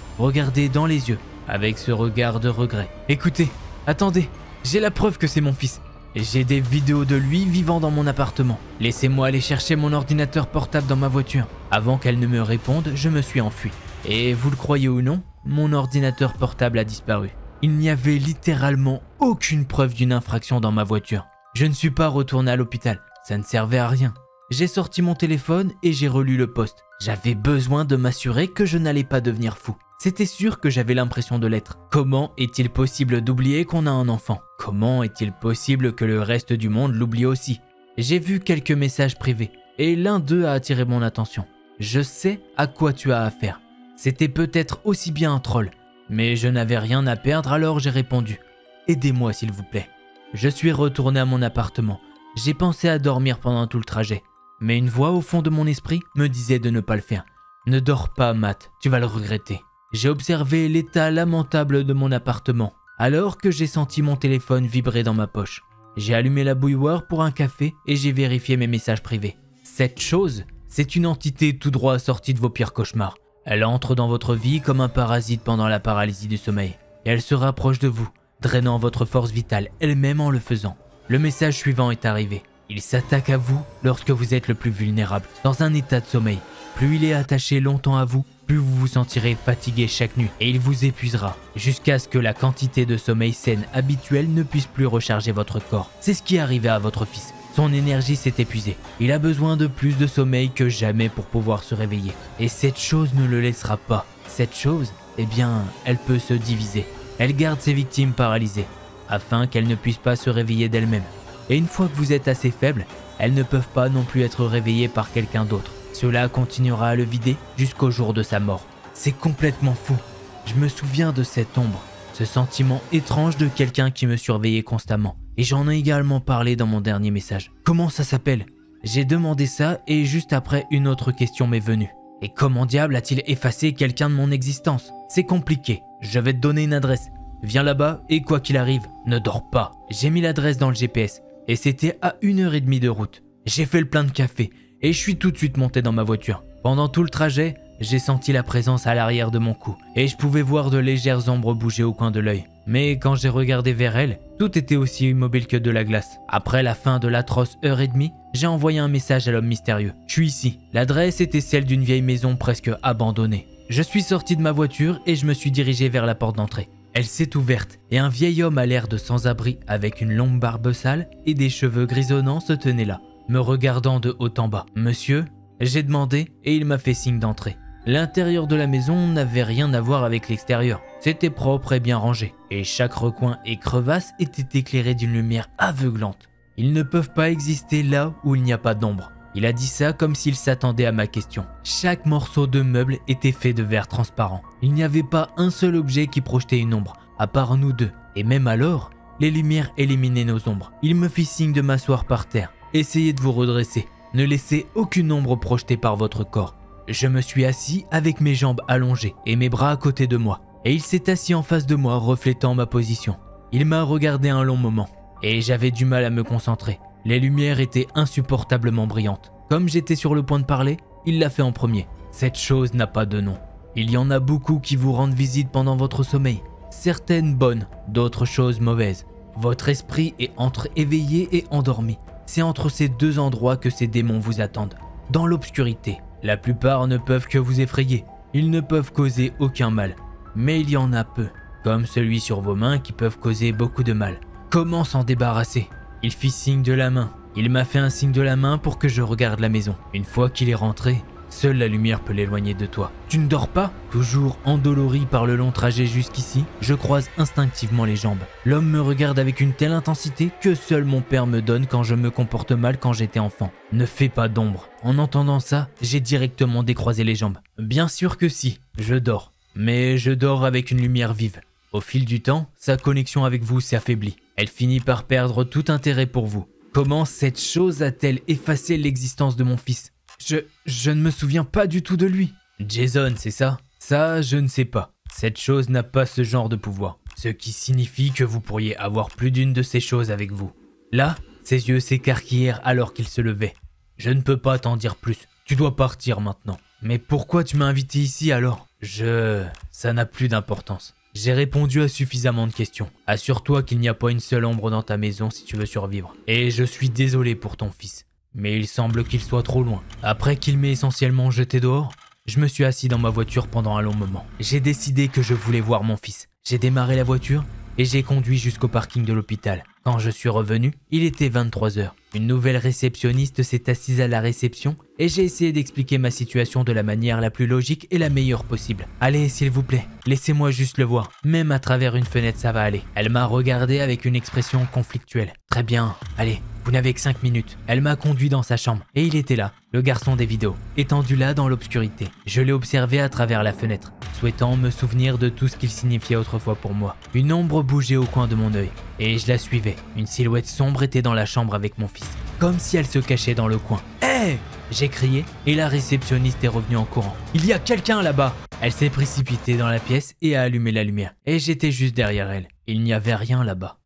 dans les yeux, avec ce regard de regret. Écoutez, attendez, j'ai la preuve que c'est mon fils. J'ai des vidéos de lui vivant dans mon appartement. Laissez-moi aller chercher mon ordinateur portable dans ma voiture. Avant qu'elle ne me réponde, je me suis enfui. Et vous le croyez ou non, mon ordinateur portable a disparu. Il n'y avait littéralement aucune preuve d'une infraction dans ma voiture. Je ne suis pas retourné à l'hôpital, ça ne servait à rien. J'ai sorti mon téléphone et j'ai relu le post. J'avais besoin de m'assurer que je n'allais pas devenir fou. C'était sûr que j'avais l'impression de l'être. Comment est-il possible d'oublier qu'on a un enfant? Comment est-il possible que le reste du monde l'oublie aussi? J'ai vu quelques messages privés et l'un d'eux a attiré mon attention. Je sais à quoi tu as affaire. C'était peut-être aussi bien un troll, mais je n'avais rien à perdre alors j'ai répondu. Aidez-moi s'il vous plaît. Je suis retourné à mon appartement. J'ai pensé à dormir pendant tout le trajet. Mais une voix au fond de mon esprit me disait de ne pas le faire. Ne dors pas, Matt, tu vas le regretter. J'ai observé l'état lamentable de mon appartement, alors que j'ai senti mon téléphone vibrer dans ma poche. J'ai allumé la bouilloire pour un café et j'ai vérifié mes messages privés. Cette chose, c'est une entité tout droit sortie de vos pires cauchemars. Elle entre dans votre vie comme un parasite pendant la paralysie du sommeil. Et elle se rapproche de vous, drainant votre force vitale elle-même en le faisant. Le message suivant est arrivé. Il s'attaque à vous lorsque vous êtes le plus vulnérable, dans un état de sommeil. Plus il est attaché longtemps à vous, plus vous vous sentirez fatigué chaque nuit et il vous épuisera, jusqu'à ce que la quantité de sommeil saine habituelle ne puisse plus recharger votre corps. C'est ce qui est arrivé à votre fils. Son énergie s'est épuisée. Il a besoin de plus de sommeil que jamais pour pouvoir se réveiller. Et cette chose ne le laissera pas. Cette chose, eh bien, elle peut se diviser. Elle garde ses victimes paralysées, afin qu'elles ne puissent pas se réveiller d'elles-mêmes. Et une fois que vous êtes assez faible, elles ne peuvent pas non plus être réveillées par quelqu'un d'autre. Cela continuera à le vider jusqu'au jour de sa mort. C'est complètement fou. Je me souviens de cette ombre, ce sentiment étrange de quelqu'un qui me surveillait constamment. Et j'en ai également parlé dans mon dernier message. Comment ça s'appelle? J'ai demandé ça et juste après une autre question m'est venue. Et comment diable a-t-il effacé quelqu'un de mon existence? C'est compliqué, je vais te donner une adresse. Viens là-bas et quoi qu'il arrive, ne dors pas. J'ai mis l'adresse dans le GPS et c'était à 1h30 de route. J'ai fait le plein de café et je suis tout de suite monté dans ma voiture. Pendant tout le trajet, j'ai senti la présence à l'arrière de mon cou et je pouvais voir de légères ombres bouger au coin de l'œil. Mais quand j'ai regardé vers elle, tout était aussi immobile que de la glace. Après la fin de l'atroce 1h30, j'ai envoyé un message à l'homme mystérieux. Je suis ici. L'adresse était celle d'une vieille maison presque abandonnée. Je suis sorti de ma voiture et je me suis dirigé vers la porte d'entrée. Elle s'est ouverte et un vieil homme à l'air de sans-abri avec une longue barbe sale et des cheveux grisonnants se tenait là, me regardant de haut en bas. « Monsieur ?» J'ai demandé et il m'a fait signe d'entrer. L'intérieur de la maison n'avait rien à voir avec l'extérieur. C'était propre et bien rangé, et chaque recoin et crevasse était éclairé d'une lumière aveuglante. Ils ne peuvent pas exister là où il n'y a pas d'ombre. Il a dit ça comme s'il s'attendait à ma question. Chaque morceau de meuble était fait de verre transparent. Il n'y avait pas un seul objet qui projetait une ombre, à part nous deux. Et même alors, les lumières éliminaient nos ombres. Il me fit signe de m'asseoir par terre. Essayez de vous redresser. Ne laissez aucune ombre projetée par votre corps. Je me suis assis avec mes jambes allongées et mes bras à côté de moi. Et il s'est assis en face de moi, reflétant ma position. Il m'a regardé un long moment, et j'avais du mal à me concentrer. Les lumières étaient insupportablement brillantes. Comme j'étais sur le point de parler, il l'a fait en premier. Cette chose n'a pas de nom. Il y en a beaucoup qui vous rendent visite pendant votre sommeil. Certaines bonnes, d'autres choses mauvaises. Votre esprit est entre éveillé et endormi. C'est entre ces deux endroits que ces démons vous attendent. Dans l'obscurité. La plupart ne peuvent que vous effrayer. Ils ne peuvent causer aucun mal. Mais il y en a peu, comme celui sur vos mains qui peuvent causer beaucoup de mal. Comment s'en débarrasser? Il fit signe de la main. Il m'a fait un signe de la main pour que je regarde la maison. Une fois qu'il est rentré, seule la lumière peut l'éloigner de toi. Tu ne dors pas? Toujours endolori par le long trajet jusqu'ici, je croise instinctivement les jambes. L'homme me regarde avec une telle intensité que seul mon père me donne quand je me comporte mal quand j'étais enfant. Ne fais pas d'ombre. En entendant ça, j'ai directement décroisé les jambes. Bien sûr que si, je dors. Mais je dors avec une lumière vive. Au fil du temps, sa connexion avec vous s'affaiblit. Elle finit par perdre tout intérêt pour vous. Comment cette chose a-t-elle effacé l'existence de mon fils? Je ne me souviens pas du tout de lui. Jason, c'est ça? Ça, je ne sais pas. Cette chose n'a pas ce genre de pouvoir. Ce qui signifie que vous pourriez avoir plus d'une de ces choses avec vous. Là, ses yeux s'écarquillèrent alors qu'il se levait. Je ne peux pas t'en dire plus. Tu dois partir maintenant. Mais pourquoi tu m'as invité ici alors? Ça n'a plus d'importance. J'ai répondu à suffisamment de questions. Assure-toi qu'il n'y a pas une seule ombre dans ta maison si tu veux survivre. Et je suis désolé pour ton fils. Mais il semble qu'il soit trop loin. Après qu'il m'ait essentiellement jeté dehors, je me suis assis dans ma voiture pendant un long moment. J'ai décidé que je voulais voir mon fils. J'ai démarré la voiture et j'ai conduit jusqu'au parking de l'hôpital. Quand je suis revenu, il était 23h. Une nouvelle réceptionniste s'est assise à la réception et j'ai essayé d'expliquer ma situation de la manière la plus logique et la meilleure possible. Allez, s'il vous plaît, laissez-moi juste le voir. Même à travers une fenêtre, ça va aller. Elle m'a regardé avec une expression conflictuelle. Très bien, allez, vous n'avez que 5 minutes. Elle m'a conduit dans sa chambre et il était là, le garçon des vidéos, étendu là dans l'obscurité. Je l'ai observé à travers la fenêtre, souhaitant me souvenir de tout ce qu'il signifiait autrefois pour moi. Une ombre bougeait au coin de mon œil et je la suivais. Une silhouette sombre était dans la chambre avec mon fils, comme si elle se cachait dans le coin. « Hé !» J'ai crié et la réceptionniste est revenue en courant. « Il y a quelqu'un là-bas !» Elle s'est précipitée dans la pièce et a allumé la lumière. Et j'étais juste derrière elle. Il n'y avait rien là-bas.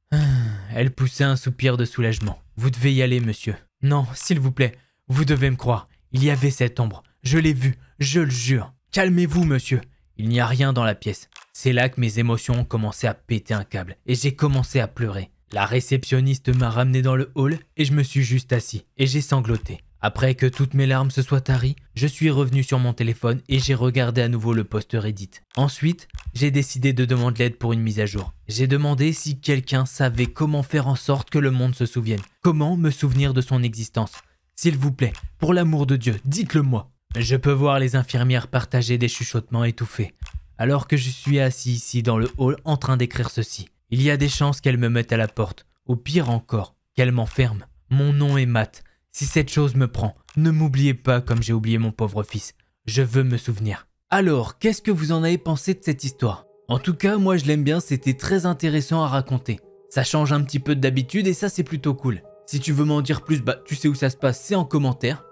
Elle poussait un soupir de soulagement. « Vous devez y aller, monsieur. »« Non, s'il vous plaît, vous devez me croire. Il y avait cette ombre. Je l'ai vue, je le jure. Calmez-vous, monsieur. Il n'y a rien dans la pièce. » C'est là que mes émotions ont commencé à péter un câble et j'ai commencé à pleurer. La réceptionniste m'a ramené dans le hall et je me suis juste assis et j'ai sangloté. Après que toutes mes larmes se soient taries, je suis revenu sur mon téléphone et j'ai regardé à nouveau le post Reddit. Ensuite, j'ai décidé de demander l'aide pour une mise à jour. J'ai demandé si quelqu'un savait comment faire en sorte que le monde se souvienne. Comment me souvenir de son existence. S'il vous plaît, pour l'amour de Dieu, dites-le moi. Je peux voir les infirmières partager des chuchotements étouffés. Alors que je suis assis ici dans le hall en train d'écrire ceci. Il y a des chances qu'elle me mette à la porte. Ou pire encore, qu'elle m'enferme. Mon nom est Matt. Si cette chose me prend, ne m'oubliez pas comme j'ai oublié mon pauvre fils. Je veux me souvenir. Alors, qu'est-ce que vous en avez pensé de cette histoire? En tout cas, moi je l'aime bien, c'était très intéressant à raconter. Ça change un petit peu d'habitude et ça c'est plutôt cool. Si tu veux m'en dire plus, bah tu sais où ça se passe, c'est en commentaire.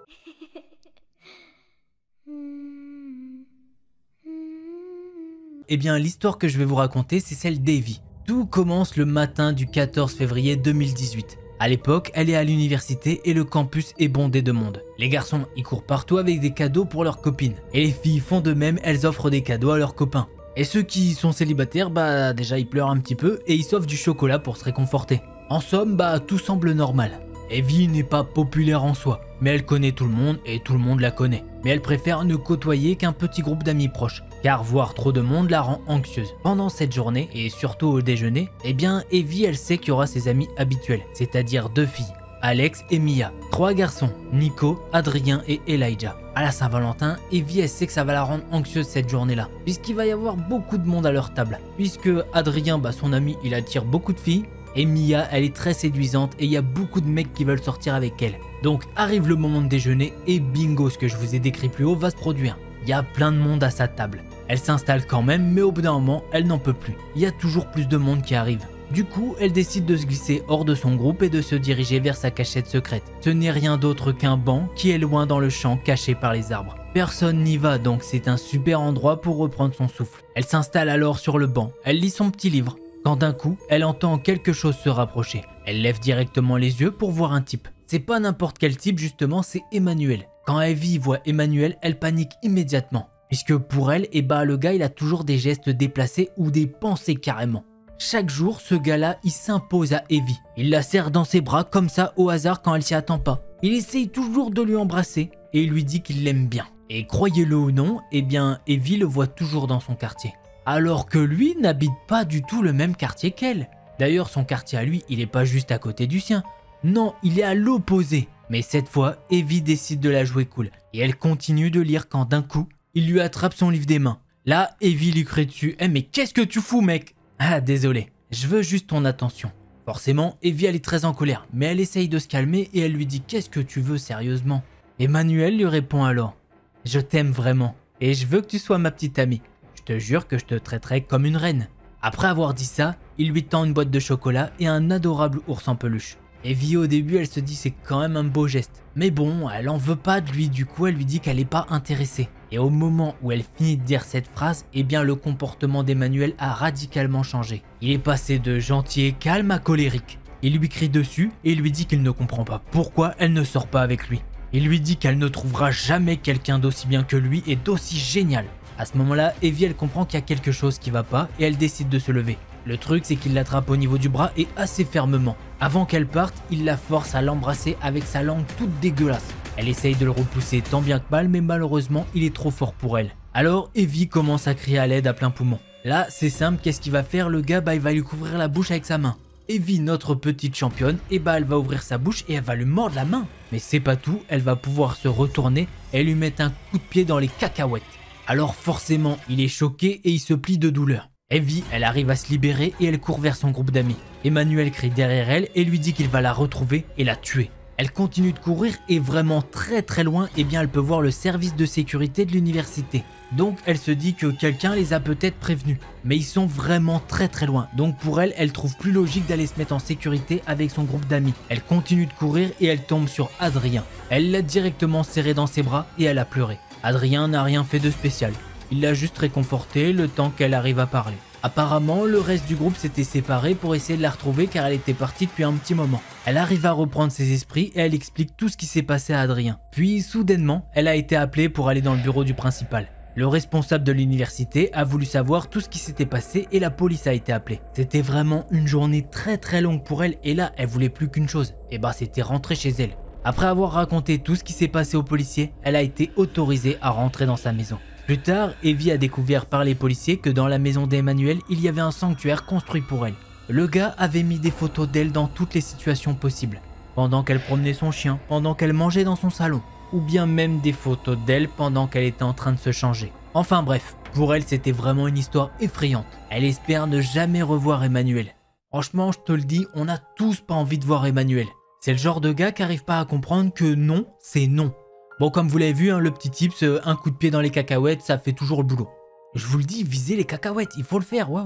Eh bien, l'histoire que je vais vous raconter, c'est celle d'Evie. Tout commence le matin du 14 février 2018. À l'époque, elle est à l'université et le campus est bondé de monde. Les garçons y courent partout avec des cadeaux pour leurs copines. Et les filles font de même, elles offrent des cadeaux à leurs copains. Et ceux qui sont célibataires, bah déjà ils pleurent un petit peu et ils s'offrent du chocolat pour se réconforter. En somme, bah tout semble normal. Evie n'est pas populaire en soi, mais elle connaît tout le monde et tout le monde la connaît. Mais elle préfère ne côtoyer qu'un petit groupe d'amis proches, car voir trop de monde la rend anxieuse. Pendant cette journée, et surtout au déjeuner, eh bien Evie elle sait qu'il y aura ses amis habituels, c'est-à-dire 2 filles, Alex et Mia, 3 garçons, Nico, Adrien et Elijah. À la Saint-Valentin, Evie elle sait que ça va la rendre anxieuse cette journée-là, puisqu'il va y avoir beaucoup de monde à leur table. Puisque Adrien, bah son ami, il attire beaucoup de filles, et Mia, elle est très séduisante et il y a beaucoup de mecs qui veulent sortir avec elle. Donc arrive le moment de déjeuner et bingo, ce que je vous ai décrit plus haut va se produire. Il y a plein de monde à sa table. Elle s'installe quand même, mais au bout d'un moment, elle n'en peut plus. Il y a toujours plus de monde qui arrive. Du coup, elle décide de se glisser hors de son groupe et de se diriger vers sa cachette secrète. Ce n'est rien d'autre qu'un banc qui est loin dans le champ caché par les arbres. Personne n'y va, donc c'est un super endroit pour reprendre son souffle. Elle s'installe alors sur le banc, elle lit son petit livre. Quand d'un coup, elle entend quelque chose se rapprocher. Elle lève directement les yeux pour voir un type. C'est pas n'importe quel type justement, c'est Emmanuel. Quand Evie voit Emmanuel, elle panique immédiatement. Puisque pour elle, le gars il a toujours des gestes déplacés ou des pensées carrément. Chaque jour, ce gars-là, il s'impose à Evie. Il la serre dans ses bras comme ça au hasard quand elle s'y attend pas. Il essaye toujours de lui embrasser et il lui dit qu'il l'aime bien. Et croyez-le ou non, eh bien Evie le voit toujours dans son quartier. Alors que lui n'habite pas du tout le même quartier qu'elle. D'ailleurs, son quartier à lui, il est pas juste à côté du sien. Non, il est à l'opposé. Mais cette fois, Evie décide de la jouer cool. Et elle continue de lire quand d'un coup, il lui attrape son livre des mains. Là, Evie lui crie dessus. « Eh mais qu'est-ce que tu fous mec ?» « Ah désolé, je veux juste ton attention. » Forcément, Evie elle est très en colère. Mais elle essaye de se calmer et elle lui dit « Qu'est-ce que tu veux sérieusement ?» Emmanuel lui répond alors « Je t'aime vraiment. Et je veux que tu sois ma petite amie. Je te jure que je te traiterai comme une reine. » Après avoir dit ça, il lui tend une boîte de chocolat et un adorable ours en peluche. Evie au début elle se dit c'est quand même un beau geste. Mais bon, elle en veut pas de lui, du coup elle lui dit qu'elle est pas intéressée. Et au moment où elle finit de dire cette phrase, eh bien le comportement d'Emmanuel a radicalement changé. Il est passé de gentil et calme à colérique. Il lui crie dessus et lui dit qu'il ne comprend pas pourquoi elle ne sort pas avec lui. Il lui dit qu'elle ne trouvera jamais quelqu'un d'aussi bien que lui et d'aussi génial. À ce moment-là, Evie elle comprend qu'il y a quelque chose qui va pas et elle décide de se lever. Le truc c'est qu'il l'attrape au niveau du bras et assez fermement. Avant qu'elle parte, il la force à l'embrasser avec sa langue toute dégueulasse. Elle essaye de le repousser tant bien que mal mais malheureusement il est trop fort pour elle. Alors Evie commence à crier à l'aide à plein poumon. Là c'est simple, qu'est-ce qu'il va faire? Le gars il va lui couvrir la bouche avec sa main. Evie, notre petite championne, elle va ouvrir sa bouche et elle va lui mordre la main. Mais c'est pas tout, elle va pouvoir se retourner et lui mettre un coup de pied dans les cacahuètes. Alors forcément, il est choqué et il se plie de douleur. Evie, elle arrive à se libérer et elle court vers son groupe d'amis. Emmanuel crie derrière elle et lui dit qu'il va la retrouver et la tuer. Elle continue de courir et vraiment très loin, eh bien elle peut voir le service de sécurité de l'université. Donc elle se dit que quelqu'un les a peut-être prévenus. Mais ils sont vraiment très loin. Donc pour elle, elle trouve plus logique d'aller se mettre en sécurité avec son groupe d'amis. Elle continue de courir et elle tombe sur Adrien. Elle l'a directement serré dans ses bras et elle a pleuré. Adrien n'a rien fait de spécial. Il l'a juste réconfortée le temps qu'elle arrive à parler. Apparemment, le reste du groupe s'était séparé pour essayer de la retrouver car elle était partie depuis un petit moment. Elle arrive à reprendre ses esprits et elle explique tout ce qui s'est passé à Adrien. Puis, soudainement, elle a été appelée pour aller dans le bureau du principal. Le responsable de l'université a voulu savoir tout ce qui s'était passé et la police a été appelée. C'était vraiment une journée très longue pour elle et là, elle voulait plus qu'une chose. Et bah, c'était rentrer chez elle. Après avoir raconté tout ce qui s'est passé aux policiers, elle a été autorisée à rentrer dans sa maison. Plus tard, Evie a découvert par les policiers que dans la maison d'Emmanuel, il y avait un sanctuaire construit pour elle. Le gars avait mis des photos d'elle dans toutes les situations possibles. Pendant qu'elle promenait son chien, pendant qu'elle mangeait dans son salon, ou bien même des photos d'elle pendant qu'elle était en train de se changer. Enfin bref, pour elle c'était vraiment une histoire effrayante. Elle espère ne jamais revoir Emmanuel. Franchement, je te le dis, on n'a tous pas envie de voir Emmanuel. C'est le genre de gars qui n'arrive pas à comprendre que non, c'est non. Bon, comme vous l'avez vu, le petit tips, un coup de pied dans les cacahuètes, ça fait toujours le boulot. Je vous le dis, visez les cacahuètes, il faut le faire, ouais.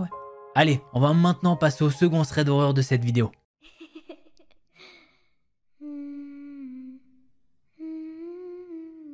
Allez, on va maintenant passer au second thread d'horreur de cette vidéo.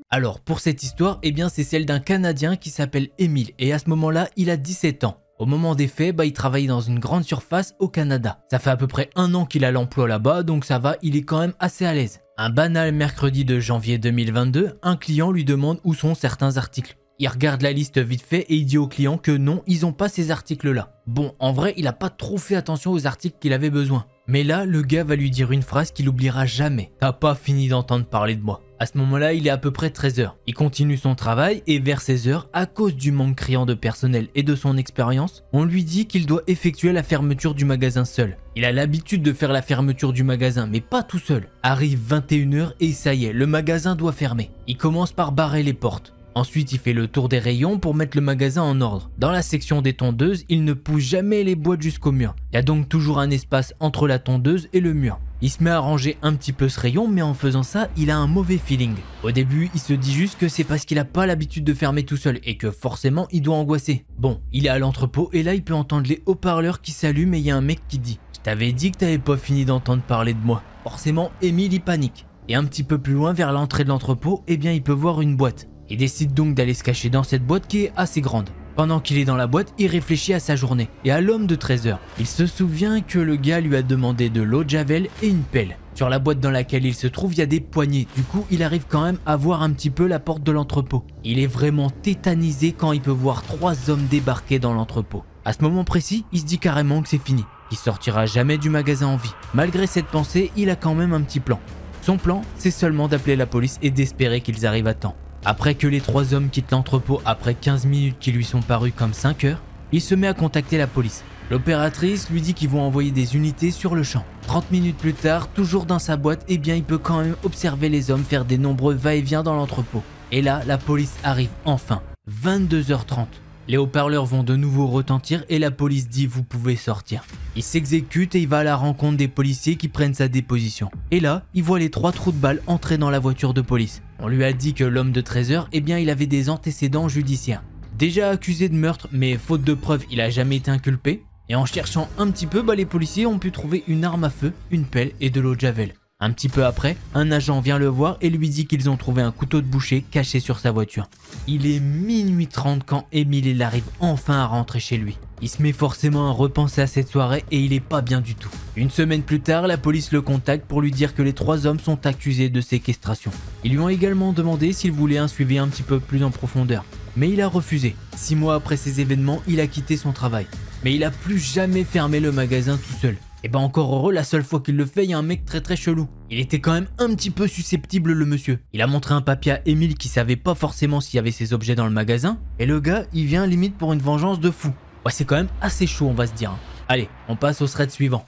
Alors, pour cette histoire, eh bien c'est celle d'un Canadien qui s'appelle Émile et à ce moment-là, il a 17 ans. Au moment des faits, il travaillait dans une grande surface au Canada. Ça fait à peu près 1 an qu'il a l'emploi là-bas, donc ça va, il est quand même assez à l'aise. Un banal mercredi de janvier 2022, un client lui demande où sont certains articles. Il regarde la liste vite fait et il dit au client que non, ils n'ont pas ces articles-là. Bon, en vrai, il n'a pas trop fait attention aux articles qu'il avait besoin. Mais là, le gars va lui dire une phrase qu'il oubliera jamais. « T'as pas fini d'entendre parler de moi ». À ce moment-là, il est à peu près 13h. Il continue son travail et vers 16h, à cause du manque criant de personnel et de son expérience, on lui dit qu'il doit effectuer la fermeture du magasin seul. Il a l'habitude de faire la fermeture du magasin, mais pas tout seul. Arrive 21h et ça y est, le magasin doit fermer. Il commence par barrer les portes. Ensuite, il fait le tour des rayons pour mettre le magasin en ordre. Dans la section des tondeuses, il ne pousse jamais les boîtes jusqu'au mur. Il y a donc toujours un espace entre la tondeuse et le mur. Il se met à ranger un petit peu ce rayon, mais en faisant ça, il a un mauvais feeling. Au début, il se dit juste que c'est parce qu'il n'a pas l'habitude de fermer tout seul et que forcément, il doit angoisser. Bon, il est à l'entrepôt et là, il peut entendre les haut-parleurs qui s'allument et il y a un mec qui dit « Je t'avais dit que t'avais pas fini d'entendre parler de moi ». Forcément, Émile, il panique. Et un petit peu plus loin, vers l'entrée de l'entrepôt, eh bien, il peut voir une boîte. Il décide donc d'aller se cacher dans cette boîte qui est assez grande. Pendant qu'il est dans la boîte, il réfléchit à sa journée et à l'homme de 13h. Il se souvient que le gars lui a demandé de l'eau de javel et une pelle. Sur la boîte dans laquelle il se trouve, il y a des poignées. Du coup, il arrive quand même à voir un petit peu la porte de l'entrepôt. Il est vraiment tétanisé quand il peut voir 3 hommes débarquer dans l'entrepôt. À ce moment précis, il se dit carrément que c'est fini, qu'il sortira jamais du magasin en vie. Malgré cette pensée, il a quand même un petit plan. Son plan, c'est seulement d'appeler la police et d'espérer qu'ils arrivent à temps. Après que les 3 hommes quittent l'entrepôt après 15 minutes qui lui sont parues comme 5 heures, il se met à contacter la police. L'opératrice lui dit qu'ils vont envoyer des unités sur le champ. 30 minutes plus tard, toujours dans sa boîte, eh bien il peut quand même observer les hommes faire des nombreux va-et-vient dans l'entrepôt. Et là, la police arrive enfin, 22h30. Les haut-parleurs vont de nouveau retentir et la police dit « vous pouvez sortir ». Il s'exécute et il va à la rencontre des policiers qui prennent sa déposition. Et là, il voit les 3 trous de balles entrer dans la voiture de police. On lui a dit que l'homme de 13h, eh bien il avait des antécédents judiciaires. Déjà accusé de meurtre, mais faute de preuves, il a jamais été inculpé. Et en cherchant un petit peu, les policiers ont pu trouver une arme à feu, une pelle et de l'eau de javel. Un petit peu après, un agent vient le voir et lui dit qu'ils ont trouvé un couteau de boucher caché sur sa voiture. Il est minuit 30 quand Émile arrive enfin à rentrer chez lui. Il se met forcément à repenser à cette soirée et il est pas bien du tout. Une semaine plus tard, la police le contacte pour lui dire que les 3 hommes sont accusés de séquestration. Ils lui ont également demandé s'il voulait un suivi un petit peu plus en profondeur. Mais il a refusé. 6 mois après ces événements, il a quitté son travail. Mais il a plus jamais fermé le magasin tout seul. Et encore heureux, la seule fois qu'il le fait, il y a un mec très chelou. Il était quand même un petit peu susceptible le monsieur. Il a montré un papier à Émile qui savait pas forcément s'il y avait ses objets dans le magasin. Et le gars, il vient limite pour une vengeance de fou. Ouais, c'est quand même assez chaud, on va se dire. Allez, on passe au thread suivant.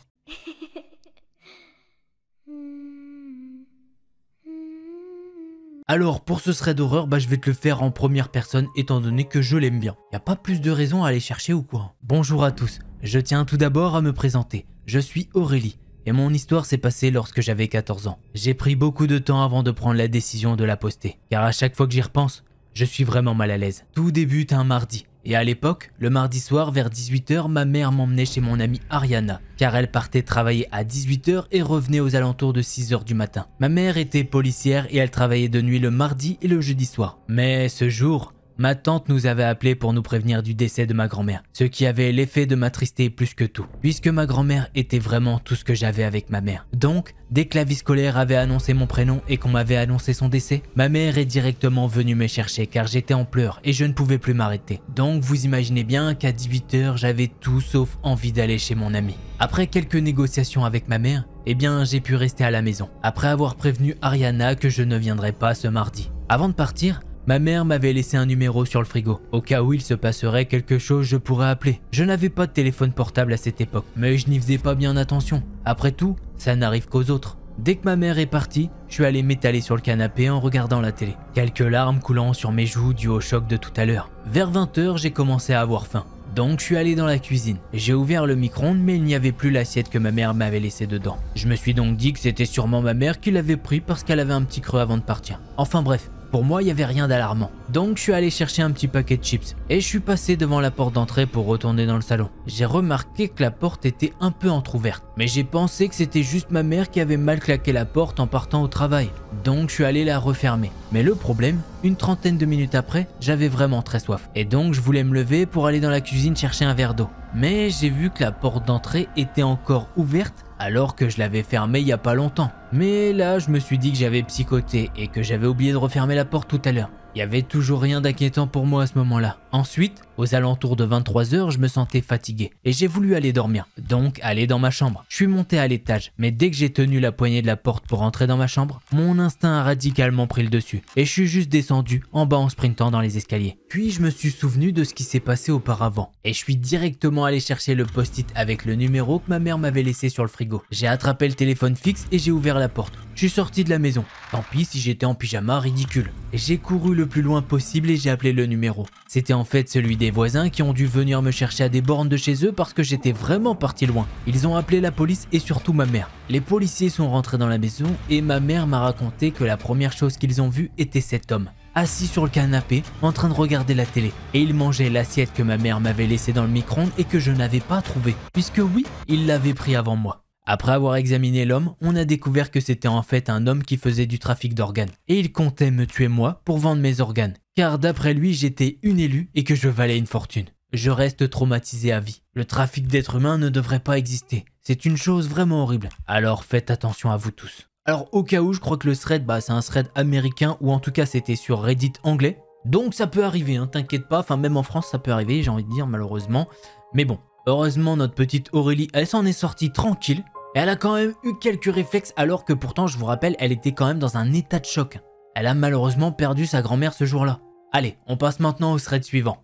Alors pour ce thread d'horreur, je vais te le faire en première personne étant donné que je l'aime bien. Y a pas plus de raison à aller chercher ou quoi. Bonjour à tous, je tiens tout d'abord à me présenter. Je suis Aurélie et mon histoire s'est passée lorsque j'avais 14 ans. J'ai pris beaucoup de temps avant de prendre la décision de la poster, car à chaque fois que j'y repense, je suis vraiment mal à l'aise. Tout débute un mardi. Et à l'époque, le mardi soir vers 18h, ma mère m'emmenait chez mon amie Ariana, car elle partait travailler à 18h et revenait aux alentours de 6h du matin. Ma mère était policière et elle travaillait de nuit le mardi et le jeudi soir. Mais ce jour, ma tante nous avait appelé pour nous prévenir du décès de ma grand-mère, ce qui avait l'effet de m'attrister plus que tout, puisque ma grand-mère était vraiment tout ce que j'avais avec ma mère. Donc, dès que la vie scolaire avait annoncé mon prénom et qu'on m'avait annoncé son décès, ma mère est directement venue me chercher car j'étais en pleurs et je ne pouvais plus m'arrêter. Donc vous imaginez bien qu'à 18h, j'avais tout sauf envie d'aller chez mon ami. Après quelques négociations avec ma mère, j'ai pu rester à la maison, après avoir prévenu Ariana que je ne viendrais pas ce mardi. Avant de partir, ma mère m'avait laissé un numéro sur le frigo. Au cas où il se passerait quelque chose, je pourrais appeler. Je n'avais pas de téléphone portable à cette époque, mais je n'y faisais pas bien attention. Après tout, ça n'arrive qu'aux autres. Dès que ma mère est partie, je suis allé m'étaler sur le canapé en regardant la télé. Quelques larmes coulant sur mes joues dues au choc de tout à l'heure. Vers 20h, j'ai commencé à avoir faim. Donc je suis allé dans la cuisine. J'ai ouvert le micro-ondes mais il n'y avait plus l'assiette que ma mère m'avait laissée dedans. Je me suis donc dit que c'était sûrement ma mère qui l'avait pris parce qu'elle avait un petit creux avant de partir. Enfin bref, Pour moi, il n'y avait rien d'alarmant. Donc je suis allé chercher un petit paquet de chips et je suis passé devant la porte d'entrée pour retourner dans le salon. J'ai remarqué que la porte était un peu entrouverte, mais j'ai pensé que c'était juste ma mère qui avait mal claqué la porte en partant au travail. Donc je suis allé la refermer. Mais le problème, une trentaine de minutes après, j'avais vraiment très soif. Et donc je voulais me lever pour aller dans la cuisine chercher un verre d'eau. Mais j'ai vu que la porte d'entrée était encore ouverte alors que je l'avais fermée il y a pas longtemps. Mais là, je me suis dit que j'avais psychoté et que j'avais oublié de refermer la porte tout à l'heure. Il y avait toujours rien d'inquiétant pour moi à ce moment-là. Ensuite, aux alentours de 23 h, je me sentais fatigué et j'ai voulu aller dormir, donc aller dans ma chambre. Je suis monté à l'étage, mais dès que j'ai tenu la poignée de la porte pour entrer dans ma chambre, mon instinct a radicalement pris le dessus et je suis juste descendu en bas en sprintant dans les escaliers. Puis je me suis souvenu de ce qui s'est passé auparavant et je suis directement allé chercher le post-it avec le numéro que ma mère m'avait laissé sur le frigo. J'ai attrapé le téléphone fixe et j'ai ouvert la porte. Je suis sorti de la maison. Tant pis si j'étais en pyjama, ridicule. J'ai couru le plus loin possible et j'ai appelé le numéro. C'était en fait celui des voisins qui ont dû venir me chercher à des bornes de chez eux parce que j'étais vraiment parti loin. Ils ont appelé la police et surtout ma mère. Les policiers sont rentrés dans la maison et ma mère m'a raconté que la première chose qu'ils ont vue était cet homme, assis sur le canapé, en train de regarder la télé. Et il mangeait l'assiette que ma mère m'avait laissée dans le micro-ondes et que je n'avais pas trouvée, puisque oui, il l'avait pris avant moi. Après avoir examiné l'homme, on a découvert que c'était en fait un homme qui faisait du trafic d'organes. Et il comptait me tuer moi pour vendre mes organes. Car d'après lui, j'étais une élue et que je valais une fortune. Je reste traumatisé à vie. Le trafic d'êtres humains ne devrait pas exister. C'est une chose vraiment horrible. Alors faites attention à vous tous. Alors au cas où, je crois que le thread, c'est un thread américain ou en tout cas c'était sur Reddit anglais. Donc ça peut arriver, hein, t'inquiète pas. Enfin même en France ça peut arriver, j'ai envie de dire malheureusement. Mais bon, heureusement notre petite Aurélie, elle s'en est sortie tranquille. Et elle a quand même eu quelques réflexes alors que pourtant, je vous rappelle, elle était quand même dans un état de choc. Elle a malheureusement perdu sa grand-mère ce jour-là. Allez, on passe maintenant au thread suivant.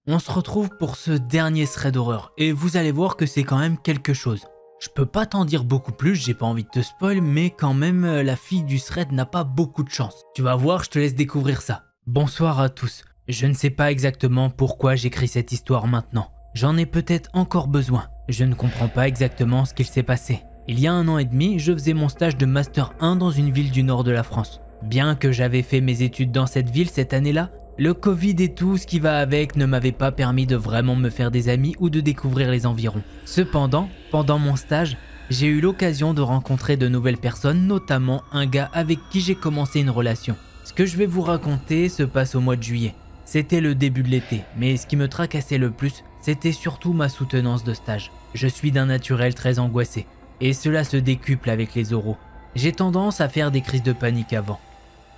On se retrouve pour ce dernier thread d'horreur et vous allez voir que c'est quand même quelque chose. Je peux pas t'en dire beaucoup plus, j'ai pas envie de te spoil, mais quand même la fille du thread n'a pas beaucoup de chance. Tu vas voir, je te laisse découvrir ça. Bonsoir à tous. Je ne sais pas exactement pourquoi j'écris cette histoire maintenant. J'en ai peut-être encore besoin. Je ne comprends pas exactement ce qu'il s'est passé. Il y a 1 an et demi, je faisais mon stage de Master 1 dans une ville du nord de la France. Bien que j'avais fait mes études dans cette ville cette année-là, le Covid et tout ce qui va avec ne m'avait pas permis de vraiment me faire des amis ou de découvrir les environs. Cependant, pendant mon stage, j'ai eu l'occasion de rencontrer de nouvelles personnes, notamment un gars avec qui j'ai commencé une relation. Ce que je vais vous raconter se passe au mois de juillet. C'était le début de l'été, mais ce qui me tracassait le plus, c'était surtout ma soutenance de stage. Je suis d'un naturel très angoissé, et cela se décuple avec les oraux. J'ai tendance à faire des crises de panique avant.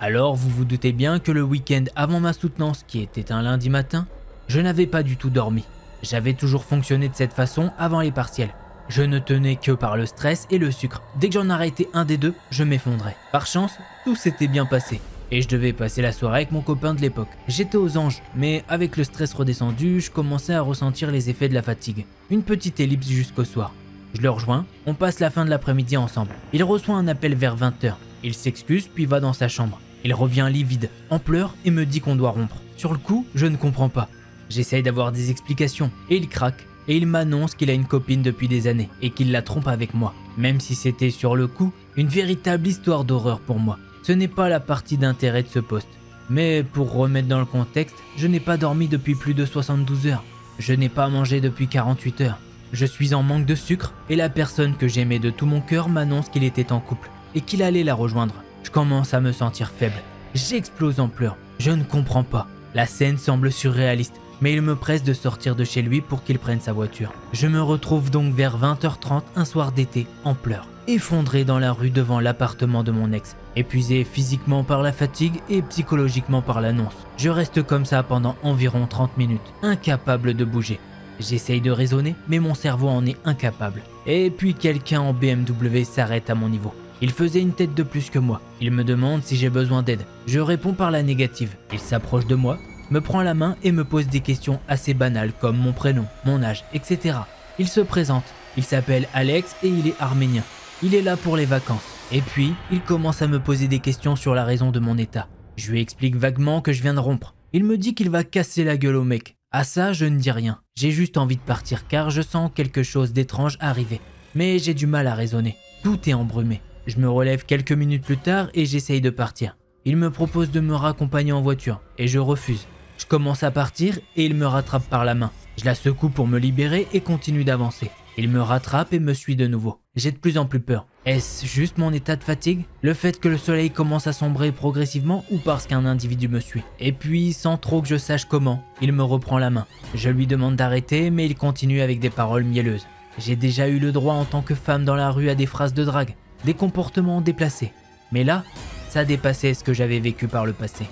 Alors vous vous doutez bien que le week-end avant ma soutenance, qui était un lundi matin, je n'avais pas du tout dormi. J'avais toujours fonctionné de cette façon avant les partiels. Je ne tenais que par le stress et le sucre. Dès que j'en arrêtais un des deux, je m'effondrais. Par chance, tout s'était bien passé. Et je devais passer la soirée avec mon copain de l'époque. J'étais aux anges, mais avec le stress redescendu, je commençais à ressentir les effets de la fatigue. Une petite ellipse jusqu'au soir. Je le rejoins, on passe la fin de l'après-midi ensemble. Il reçoit un appel vers 20 h. Il s'excuse puis va dans sa chambre. Il revient livide, en pleurs et me dit qu'on doit rompre. Sur le coup, je ne comprends pas. J'essaye d'avoir des explications et il craque. Et il m'annonce qu'il a une copine depuis des années et qu'il la trompe avec moi. Même si c'était sur le coup, une véritable histoire d'horreur pour moi. Ce n'est pas la partie d'intérêt de ce post. Mais pour remettre dans le contexte, je n'ai pas dormi depuis plus de 72 heures. Je n'ai pas mangé depuis 48 heures. Je suis en manque de sucre et la personne que j'aimais de tout mon cœur m'annonce qu'il était en couple et qu'il allait la rejoindre. Je commence à me sentir faible. J'explose en pleurs. Je ne comprends pas. La scène semble surréaliste, mais il me presse de sortir de chez lui pour qu'il prenne sa voiture. Je me retrouve donc vers 20 h 30 un soir d'été en pleurs, effondré dans la rue devant l'appartement de mon ex, épuisé physiquement par la fatigue et psychologiquement par l'annonce. Je reste comme ça pendant environ 30 minutes, incapable de bouger. J'essaye de raisonner, mais mon cerveau en est incapable. Et puis quelqu'un en BMW s'arrête à mon niveau. Il faisait une tête de plus que moi. Il me demande si j'ai besoin d'aide. Je réponds par la négative. Il s'approche de moi, me prend la main et me pose des questions assez banales comme mon prénom, mon âge, etc. Il se présente. Il s'appelle Alex et il est arménien. Il est là pour les vacances. Et puis, il commence à me poser des questions sur la raison de mon état. Je lui explique vaguement que je viens de rompre. Il me dit qu'il va casser la gueule au mec. À ça, je ne dis rien. J'ai juste envie de partir car je sens quelque chose d'étrange arriver. mais j'ai du mal à raisonner. Tout est embrumé. Je me relève quelques minutes plus tard et j'essaye de partir. Il me propose de me raccompagner en voiture et je refuse. Je commence à partir et il me rattrape par la main. Je la secoue pour me libérer et continue d'avancer. Il me rattrape et me suit de nouveau. J'ai de plus en plus peur. Est-ce juste mon état de fatigue? Le fait que le soleil commence à sombrer progressivement ou parce qu'un individu me suit? Et puis, sans trop que je sache comment, il me reprend la main. Je lui demande d'arrêter mais il continue avec des paroles mielleuses. J'ai déjà eu le droit en tant que femme dans la rue à des phrases de drague, des comportements déplacés. Mais là, ça dépassait ce que j'avais vécu par le passé.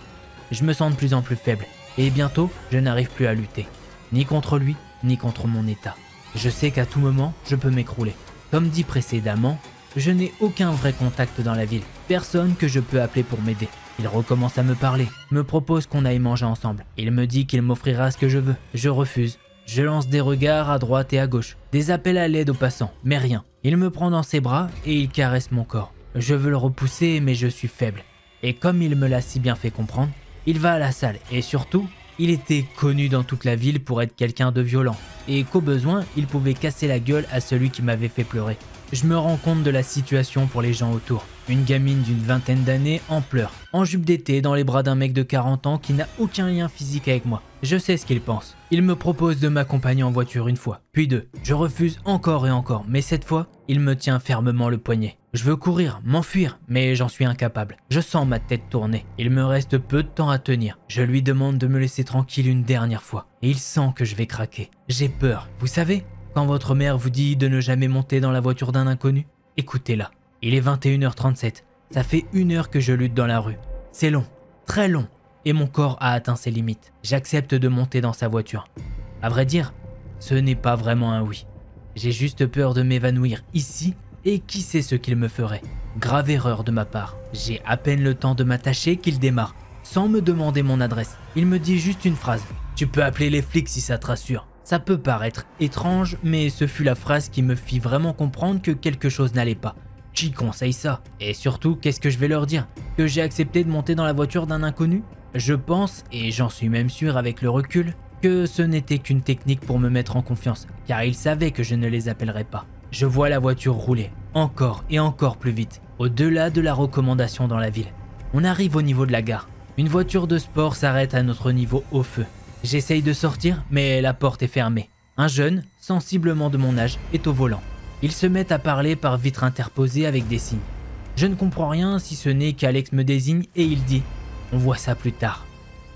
Je me sens de plus en plus faible et bientôt, je n'arrive plus à lutter. Ni contre lui, ni contre mon état. Je sais qu'à tout moment, je peux m'écrouler. Comme dit précédemment, je n'ai aucun vrai contact dans la ville. Personne que je peux appeler pour m'aider. Il recommence à me parler, me propose qu'on aille manger ensemble. Il me dit qu'il m'offrira ce que je veux. Je refuse. Je lance des regards à droite et à gauche, des appels à l'aide aux passants, mais rien. Il me prend dans ses bras et il caresse mon corps. Je veux le repousser mais je suis faible. Et comme il me l'a si bien fait comprendre, il va à la salle et surtout, il était connu dans toute la ville pour être quelqu'un de violent et qu'au besoin, il pouvait casser la gueule à celui qui m'avait fait pleurer. Je me rends compte de la situation pour les gens autour. Une gamine d'une vingtaine d'années en pleurs, en jupe d'été dans les bras d'un mec de 40 ans qui n'a aucun lien physique avec moi. Je sais ce qu'il pense. Il me propose de m'accompagner en voiture une fois, puis deux. Je refuse encore et encore, mais cette fois, il me tient fermement le poignet. Je veux courir, m'enfuir, mais j'en suis incapable. Je sens ma tête tourner. Il me reste peu de temps à tenir. Je lui demande de me laisser tranquille une dernière fois. Et il sent que je vais craquer. J'ai peur. Vous savez, quand votre mère vous dit de ne jamais monter dans la voiture d'un inconnu, écoutez-la. Il est 21h37. Ça fait 1 heure que je lutte dans la rue. C'est long, très long. Et mon corps a atteint ses limites. J'accepte de monter dans sa voiture. À vrai dire, ce n'est pas vraiment un oui. J'ai juste peur de m'évanouir ici et qui sait ce qu'il me ferait. Grave erreur de ma part. J'ai à peine le temps de m'attacher qu'il démarre, sans me demander mon adresse. Il me dit juste une phrase. Tu peux appeler les flics si ça te rassure. Ça peut paraître étrange, mais ce fut la phrase qui me fit vraiment comprendre que quelque chose n'allait pas. Qui conseille ça? Et surtout, qu'est-ce que je vais leur dire? Que j'ai accepté de monter dans la voiture d'un inconnu? Je pense, et j'en suis même sûr avec le recul, que ce n'était qu'une technique pour me mettre en confiance, car ils savaient que je ne les appellerais pas. Je vois la voiture rouler, encore et encore plus vite, au-delà de la recommandation dans la ville. On arrive au niveau de la gare. Une voiture de sport s'arrête à notre niveau au feu. J'essaye de sortir, mais la porte est fermée. Un jeune, sensiblement de mon âge, est au volant. Ils se mettent à parler par vitre interposée avec des signes. Je ne comprends rien si ce n'est qu'Alex me désigne et il dit « On voit ça plus tard ».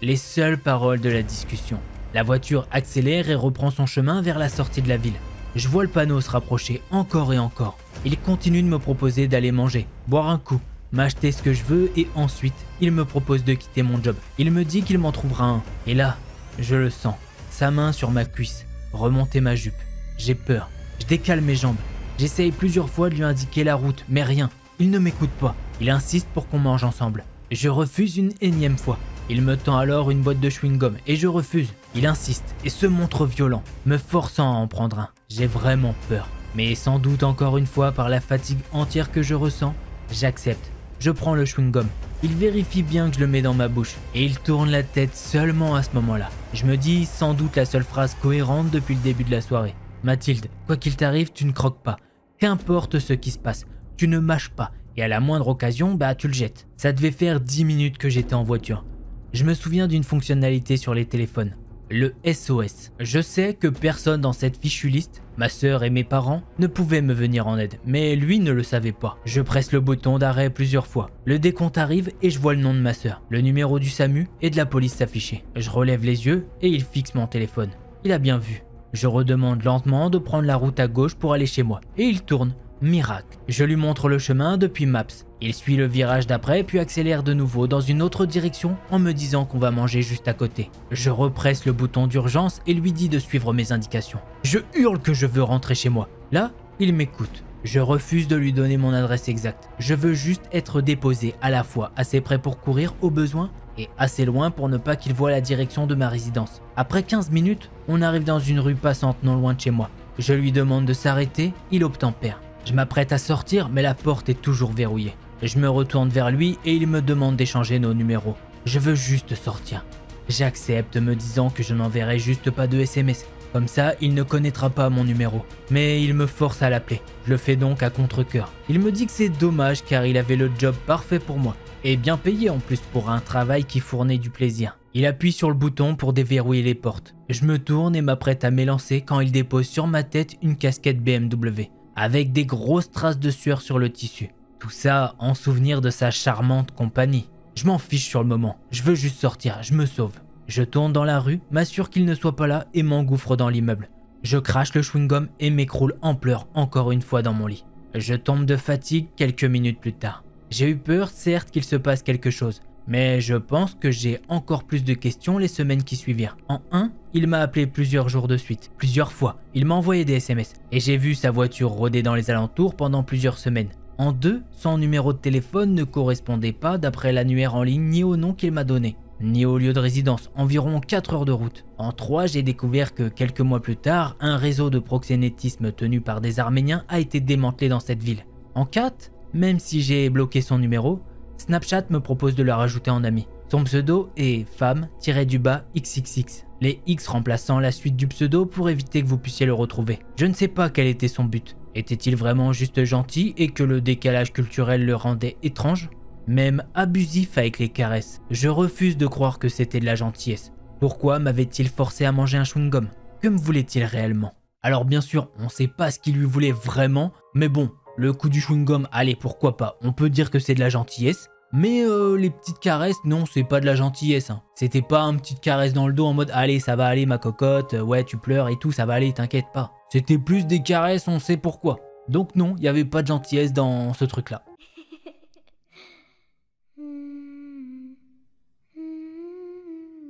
Les seules paroles de la discussion. La voiture accélère et reprend son chemin vers la sortie de la ville. Je vois le panneau se rapprocher encore et encore. Il continue de me proposer d'aller manger, boire un coup, m'acheter ce que je veux et ensuite, il me propose de quitter mon job. Il me dit qu'il m'en trouvera un. Et là, je le sens. Sa main sur ma cuisse, remonter ma jupe. J'ai peur. Je décale mes jambes. J'essaye plusieurs fois de lui indiquer la route, mais rien. Il ne m'écoute pas. Il insiste pour qu'on mange ensemble. Je refuse une énième fois. Il me tend alors une boîte de chewing-gum et je refuse. Il insiste et se montre violent, me forçant à en prendre un. J'ai vraiment peur. Mais sans doute encore une fois par la fatigue entière que je ressens, j'accepte. Je prends le chewing-gum. Il vérifie bien que je le mets dans ma bouche et il tourne la tête seulement à ce moment-là. Je me dis sans doute la seule phrase cohérente depuis le début de la soirée. Mathilde, quoi qu'il t'arrive, tu ne croques pas. Qu'importe ce qui se passe, tu ne mâches pas. Et à la moindre occasion, tu le jettes. Ça devait faire 10 minutes que j'étais en voiture. Je me souviens d'une fonctionnalité sur les téléphones. Le SOS. Je sais que personne dans cette fichue liste, ma sœur et mes parents, ne pouvaient me venir en aide. Mais lui ne le savait pas. Je presse le bouton d'arrêt plusieurs fois. Le décompte arrive et je vois le nom de ma sœur, le numéro du SAMU et de la police s'afficher. Je relève les yeux et il fixe mon téléphone. Il a bien vu. Je redemande lentement de prendre la route à gauche pour aller chez moi. Et il tourne. Miracle. Je lui montre le chemin depuis Maps. Il suit le virage d'après puis accélère de nouveau dans une autre direction en me disant qu'on va manger juste à côté. Je represse le bouton d'urgence et lui dis de suivre mes indications. Je hurle que je veux rentrer chez moi. Là, il m'écoute. Je refuse de lui donner mon adresse exacte. Je veux juste être déposé à la fois assez près pour courir au besoin et assez loin pour ne pas qu'il voie la direction de ma résidence. Après 15 minutes, on arrive dans une rue passante non loin de chez moi. Je lui demande de s'arrêter, il obtempère. Je m'apprête à sortir mais la porte est toujours verrouillée. Je me retourne vers lui et il me demande d'échanger nos numéros. Je veux juste sortir. J'accepte me disant que je n'enverrai juste pas de SMS Comme ça, il ne connaîtra pas mon numéro. Mais il me force à l'appeler. Je le fais donc à contre-cœur. Il me dit que c'est dommage car il avait le job parfait pour moi. Et bien payé en plus pour un travail qui fournit du plaisir. Il appuie sur le bouton pour déverrouiller les portes. Je me tourne et m'apprête à m'élancer quand il dépose sur ma tête une casquette BMW. Avec des grosses traces de sueur sur le tissu. Tout ça en souvenir de sa charmante compagnie. Je m'en fiche sur le moment. Je veux juste sortir, je me sauve. Je tourne dans la rue, m'assure qu'il ne soit pas là et m'engouffre dans l'immeuble. Je crache le chewing-gum et m'écroule en pleurs encore une fois dans mon lit. Je tombe de fatigue quelques minutes plus tard. J'ai eu peur, certes, qu'il se passe quelque chose. Mais je pense que j'ai encore plus de questions les semaines qui suivirent. En 1, il m'a appelé plusieurs jours de suite. Plusieurs fois. Il m'a envoyé des SMS. Et j'ai vu sa voiture rôder dans les alentours pendant plusieurs semaines. En 2, son numéro de téléphone ne correspondait pas d'après l'annuaire en ligne ni au nom qu'il m'a donné. Ni au lieu de résidence, environ 4 heures de route. En 3, j'ai découvert que quelques mois plus tard, un réseau de proxénétisme tenu par des Arméniens a été démantelé dans cette ville. En 4, même si j'ai bloqué son numéro, Snapchat me propose de le rajouter en ami. Son pseudo est femme-XXX. Les X remplaçant la suite du pseudo pour éviter que vous puissiez le retrouver. Je ne sais pas quel était son but. Était-il vraiment juste gentil et que le décalage culturel le rendait étrange ? Même abusif avec les caresses. Je refuse de croire que c'était de la gentillesse. Pourquoi m'avait-il forcé à manger un chewing-gum ? Que me voulait-il réellement ? Alors bien sûr, on sait pas ce qu'il lui voulait vraiment, mais bon, le coup du chewing-gum, allez, pourquoi pas, on peut dire que c'est de la gentillesse. Mais les petites caresses, non, c'est pas de la gentillesse. Hein. C'était pas une petite caresse dans le dos en mode « Allez, ça va aller ma cocotte, ouais, tu pleures et tout, ça va aller, t'inquiète pas ». C'était plus des caresses, on sait pourquoi. Donc non, il y avait pas de gentillesse dans ce truc-là.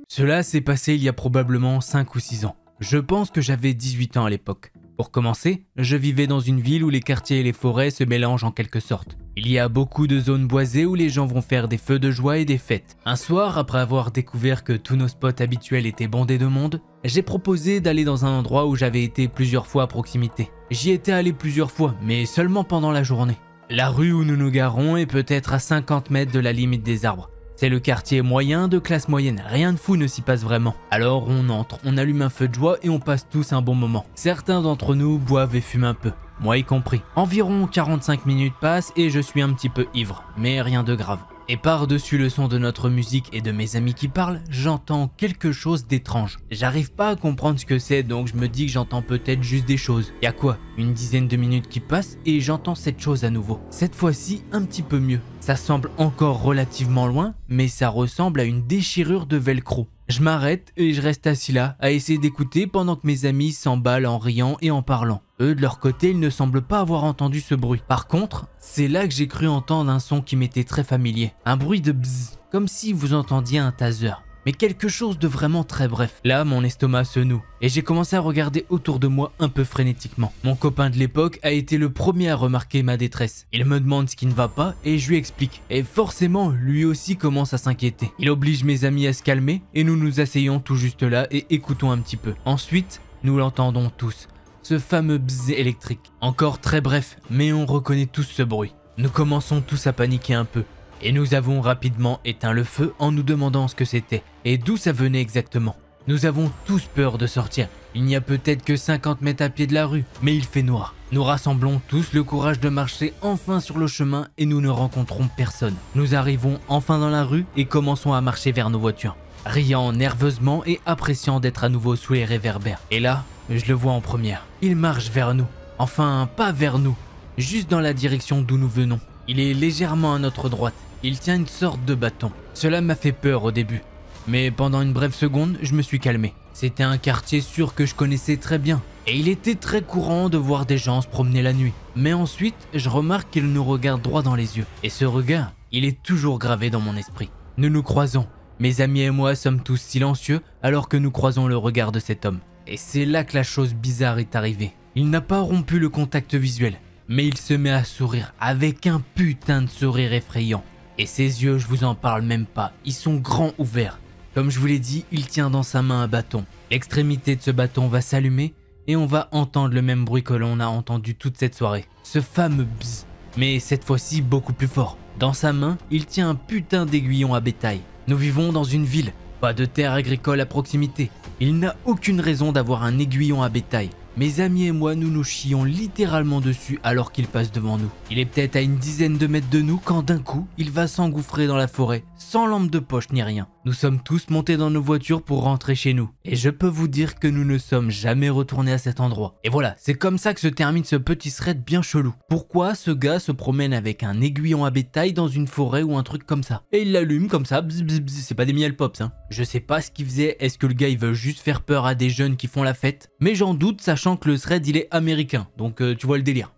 Cela s'est passé il y a probablement 5 ou 6 ans. Je pense que j'avais 18 ans à l'époque. Pour commencer, je vivais dans une ville où les quartiers et les forêts se mélangent en quelque sorte. Il y a beaucoup de zones boisées où les gens vont faire des feux de joie et des fêtes. Un soir, après avoir découvert que tous nos spots habituels étaient bondés de monde, j'ai proposé d'aller dans un endroit où j'avais été plusieurs fois à proximité. J'y étais allé plusieurs fois, mais seulement pendant la journée. La rue où nous nous garons est peut-être à 50 mètres de la limite des arbres. C'est le quartier moyen de classe moyenne, rien de fou ne s'y passe vraiment. Alors on entre, on allume un feu de joie et on passe tous un bon moment. Certains d'entre nous boivent et fument un peu, moi y compris. Environ 45 minutes passent et je suis un petit peu ivre, mais rien de grave. Et par-dessus le son de notre musique et de mes amis qui parlent, j'entends quelque chose d'étrange. J'arrive pas à comprendre ce que c'est, donc je me dis que j'entends peut-être juste des choses. Y'a quoi ? Une dizaine de minutes qui passent et j'entends cette chose à nouveau. Cette fois-ci, un petit peu mieux. Ça semble encore relativement loin, mais ça ressemble à une déchirure de velcro. Je m'arrête et je reste assis là, à essayer d'écouter pendant que mes amis s'emballent en riant et en parlant. Eux, de leur côté, ils ne semblent pas avoir entendu ce bruit. Par contre, c'est là que j'ai cru entendre un son qui m'était très familier. Un bruit de bzzz, comme si vous entendiez un taser. Mais quelque chose de vraiment très bref. Là, mon estomac se noue et j'ai commencé à regarder autour de moi un peu frénétiquement. Mon copain de l'époque a été le premier à remarquer ma détresse. Il me demande ce qui ne va pas et je lui explique. Et forcément, lui aussi commence à s'inquiéter. Il oblige mes amis à se calmer et nous nous asseyons tout juste là et écoutons un petit peu. Ensuite, nous l'entendons tous. Ce fameux bzzz électrique. Encore très bref, mais on reconnaît tous ce bruit. Nous commençons tous à paniquer un peu. Et nous avons rapidement éteint le feu en nous demandant ce que c'était et d'où ça venait exactement. Nous avons tous peur de sortir. Il n'y a peut-être que 50 mètres à pied de la rue, mais il fait noir. Nous rassemblons tous le courage de marcher enfin sur le chemin et nous ne rencontrons personne. Nous arrivons enfin dans la rue et commençons à marcher vers nos voitures, riant nerveusement et appréciant d'être à nouveau sous les réverbères. Et là, je le vois en première. Il marche vers nous. Enfin, pas vers nous, juste dans la direction d'où nous venons. Il est légèrement à notre droite. Il tient une sorte de bâton. Cela m'a fait peur au début, mais pendant une brève seconde, je me suis calmé. C'était un quartier sûr que je connaissais très bien, et il était très courant de voir des gens se promener la nuit. Mais ensuite, je remarque qu'il nous regarde droit dans les yeux, et ce regard, il est toujours gravé dans mon esprit. Nous nous croisons. Mes amis et moi sommes tous silencieux alors que nous croisons le regard de cet homme. Et c'est là que la chose bizarre est arrivée. Il n'a pas rompu le contact visuel, mais il se met à sourire avec un putain de sourire effrayant. Et ses yeux, je vous en parle même pas, ils sont grands ouverts. Comme je vous l'ai dit, il tient dans sa main un bâton. L'extrémité de ce bâton va s'allumer et on va entendre le même bruit que l'on a entendu toute cette soirée. Ce fameux bzzz, mais cette fois-ci beaucoup plus fort. Dans sa main, il tient un putain d'aiguillon à bétail. Nous vivons dans une ville, Pas de terre agricole à proximité. Il n'a aucune raison d'avoir un aiguillon à bétail. Mes amis et moi, nous nous chions littéralement dessus alors qu'il passe devant nous. Il est peut-être à une dizaine de mètres de nous quand d'un coup, il va s'engouffrer dans la forêt, sans lampe de poche ni rien. Nous sommes tous montés dans nos voitures pour rentrer chez nous. Et je peux vous dire que nous ne sommes jamais retournés à cet endroit. Et voilà, c'est comme ça que se termine ce petit thread bien chelou. Pourquoi ce gars se promène avec un aiguillon à bétail dans une forêt ou un truc comme ça? Et il l'allume comme ça, bzz, bzz, bzz, c'est pas des miel pops, hein. Je sais pas ce qu'il faisait, est-ce que le gars il veut juste faire peur à des jeunes qui font la fête? Mais j'en doute, sachant que le thread il est américain, donc tu vois le délire.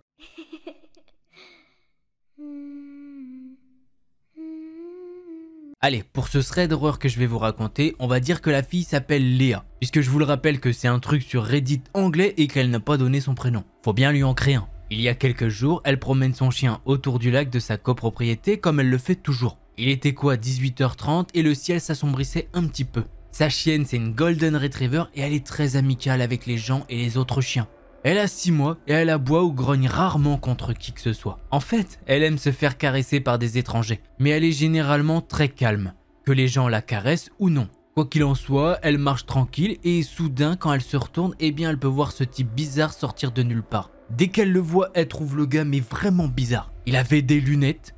Allez, pour ce thread d'horreur que je vais vous raconter, on va dire que la fille s'appelle Léa, puisque je vous le rappelle que c'est un truc sur Reddit anglais et qu'elle n'a pas donné son prénom. Faut bien lui en créer un. Il y a quelques jours, elle promène son chien autour du lac de sa copropriété comme elle le fait toujours. Il était quoi, 18h30 et le ciel s'assombrissait un petit peu. Sa chienne, c'est une Golden Retriever et elle est très amicale avec les gens et les autres chiens. Elle a 6 mois et elle aboie ou grogne rarement contre qui que ce soit. En fait, elle aime se faire caresser par des étrangers, mais elle est généralement très calme, que les gens la caressent ou non. Quoi qu'il en soit, elle marche tranquille et soudain quand elle se retourne, eh bien elle peut voir ce type bizarre sortir de nulle part. Dès qu'elle le voit, elle trouve le gars mais vraiment bizarre. Il avait des lunettes.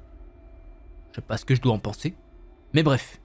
Je sais pas ce que je dois en penser. Mais bref,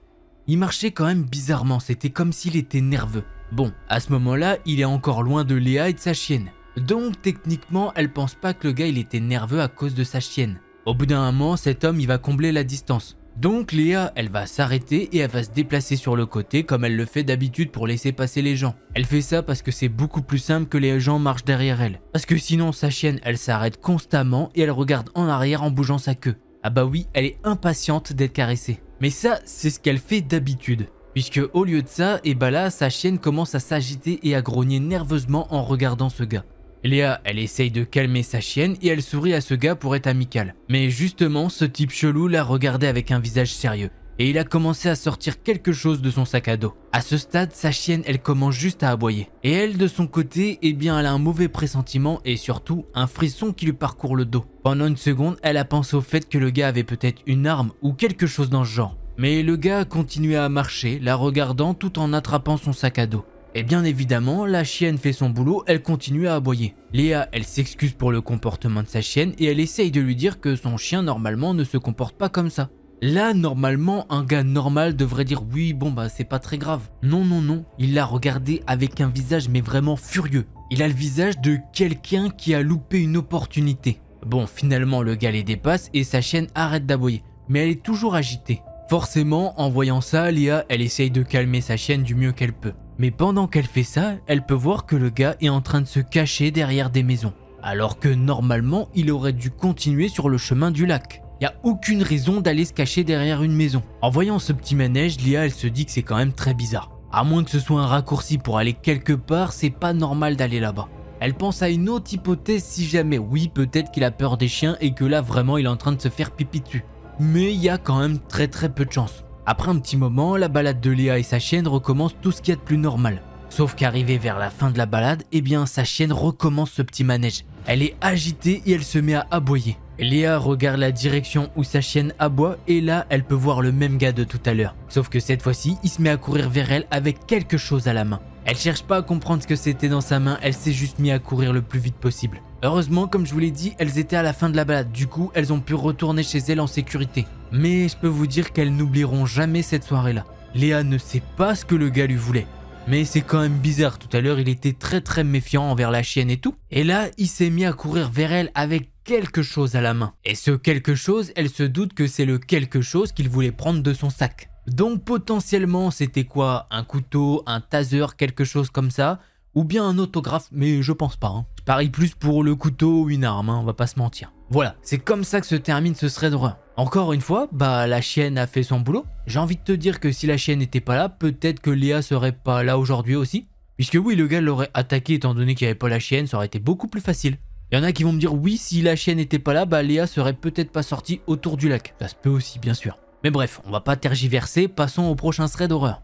il marchait quand même bizarrement, c'était comme s'il était nerveux. Bon, à ce moment-là, il est encore loin de Léa et de sa chienne. Donc techniquement, elle pense pas que le gars il était nerveux à cause de sa chienne. Au bout d'un moment, cet homme il va combler la distance. Donc Léa, elle va s'arrêter et elle va se déplacer sur le côté comme elle le fait d'habitude pour laisser passer les gens. Elle fait ça parce que c'est beaucoup plus simple que les gens marchent derrière elle. Parce que sinon sa chienne, elle s'arrête constamment et elle regarde en arrière en bougeant sa queue. Ah bah oui, elle est impatiente d'être caressée. Mais ça, c'est ce qu'elle fait d'habitude. Puisque au lieu de ça, et bah là, sa chienne commence à s'agiter et à grogner nerveusement en regardant ce gars. Léa, elle essaye de calmer sa chienne et elle sourit à ce gars pour être amicale. Mais justement, ce type chelou l'a regardé avec un visage sérieux. Et il a commencé à sortir quelque chose de son sac à dos. À ce stade, sa chienne, elle commence juste à aboyer. Et elle, de son côté, eh bien, elle a un mauvais pressentiment et surtout un frisson qui lui parcourt le dos. Pendant une seconde, elle a pensé au fait que le gars avait peut-être une arme ou quelque chose dans ce genre. Mais le gars a continué à marcher, la regardant tout en attrapant son sac à dos. Et bien évidemment, la chienne fait son boulot, elle continue à aboyer. Léa, elle s'excuse pour le comportement de sa chienne et elle essaye de lui dire que son chien normalement ne se comporte pas comme ça. Là, normalement, un gars normal devrait dire oui, bon bah c'est pas très grave. Non, non, non, il l'a regardé avec un visage mais vraiment furieux. Il a le visage de quelqu'un qui a loupé une opportunité. Bon, finalement, le gars les dépasse et sa chienne arrête d'aboyer, mais elle est toujours agitée. Forcément, en voyant ça, Léa, elle essaye de calmer sa chienne du mieux qu'elle peut. Mais pendant qu'elle fait ça, elle peut voir que le gars est en train de se cacher derrière des maisons. Alors que normalement, il aurait dû continuer sur le chemin du lac. Il n'y a aucune raison d'aller se cacher derrière une maison. En voyant ce petit manège, Léa, elle se dit que c'est quand même très bizarre. À moins que ce soit un raccourci pour aller quelque part, c'est pas normal d'aller là-bas. Elle pense à une autre hypothèse si jamais, oui, peut-être qu'il a peur des chiens et que là, vraiment, il est en train de se faire pipi dessus. Mais il y a quand même très peu de chance. Après un petit moment, la balade de Léa et sa chienne recommence tout ce qu'il y a de plus normal. Sauf qu'arrivé vers la fin de la balade, eh bien sa chienne recommence ce petit manège. Elle est agitée et elle se met à aboyer. Léa regarde la direction où sa chienne aboie et là, elle peut voir le même gars de tout à l'heure. Sauf que cette fois-ci, il se met à courir vers elle avec quelque chose à la main. Elle cherche pas à comprendre ce que c'était dans sa main, elle s'est juste mise à courir le plus vite possible. Heureusement, comme je vous l'ai dit, elles étaient à la fin de la balade, du coup, elles ont pu retourner chez elles en sécurité. Mais je peux vous dire qu'elles n'oublieront jamais cette soirée-là. Léa ne sait pas ce que le gars lui voulait. Mais c'est quand même bizarre, tout à l'heure, il était très méfiant envers la chienne et tout. Et là, il s'est mis à courir vers elle avec quelque chose à la main. Et ce quelque chose, elle se doute que c'est le quelque chose qu'il voulait prendre de son sac. Donc potentiellement, c'était quoi? Un couteau, un taser, quelque chose comme ça? Ou bien un autographe, mais je pense pas. Je parie plus pour le couteau ou une arme, on va pas se mentir. Voilà, c'est comme ça que se termine ce thread d'horreur. Encore une fois, bah la chienne a fait son boulot. J'ai envie de te dire que si la chienne n'était pas là, peut-être que Léa serait pas là aujourd'hui aussi. Puisque oui, le gars l'aurait attaqué étant donné qu'il n'y avait pas la chienne, ça aurait été beaucoup plus facile. Il y en a qui vont me dire oui, si la chienne n'était pas là, bah Léa serait peut-être pas sortie autour du lac. Ça se peut aussi, bien sûr. Mais bref, on va pas tergiverser, passons au prochain thread d'horreur.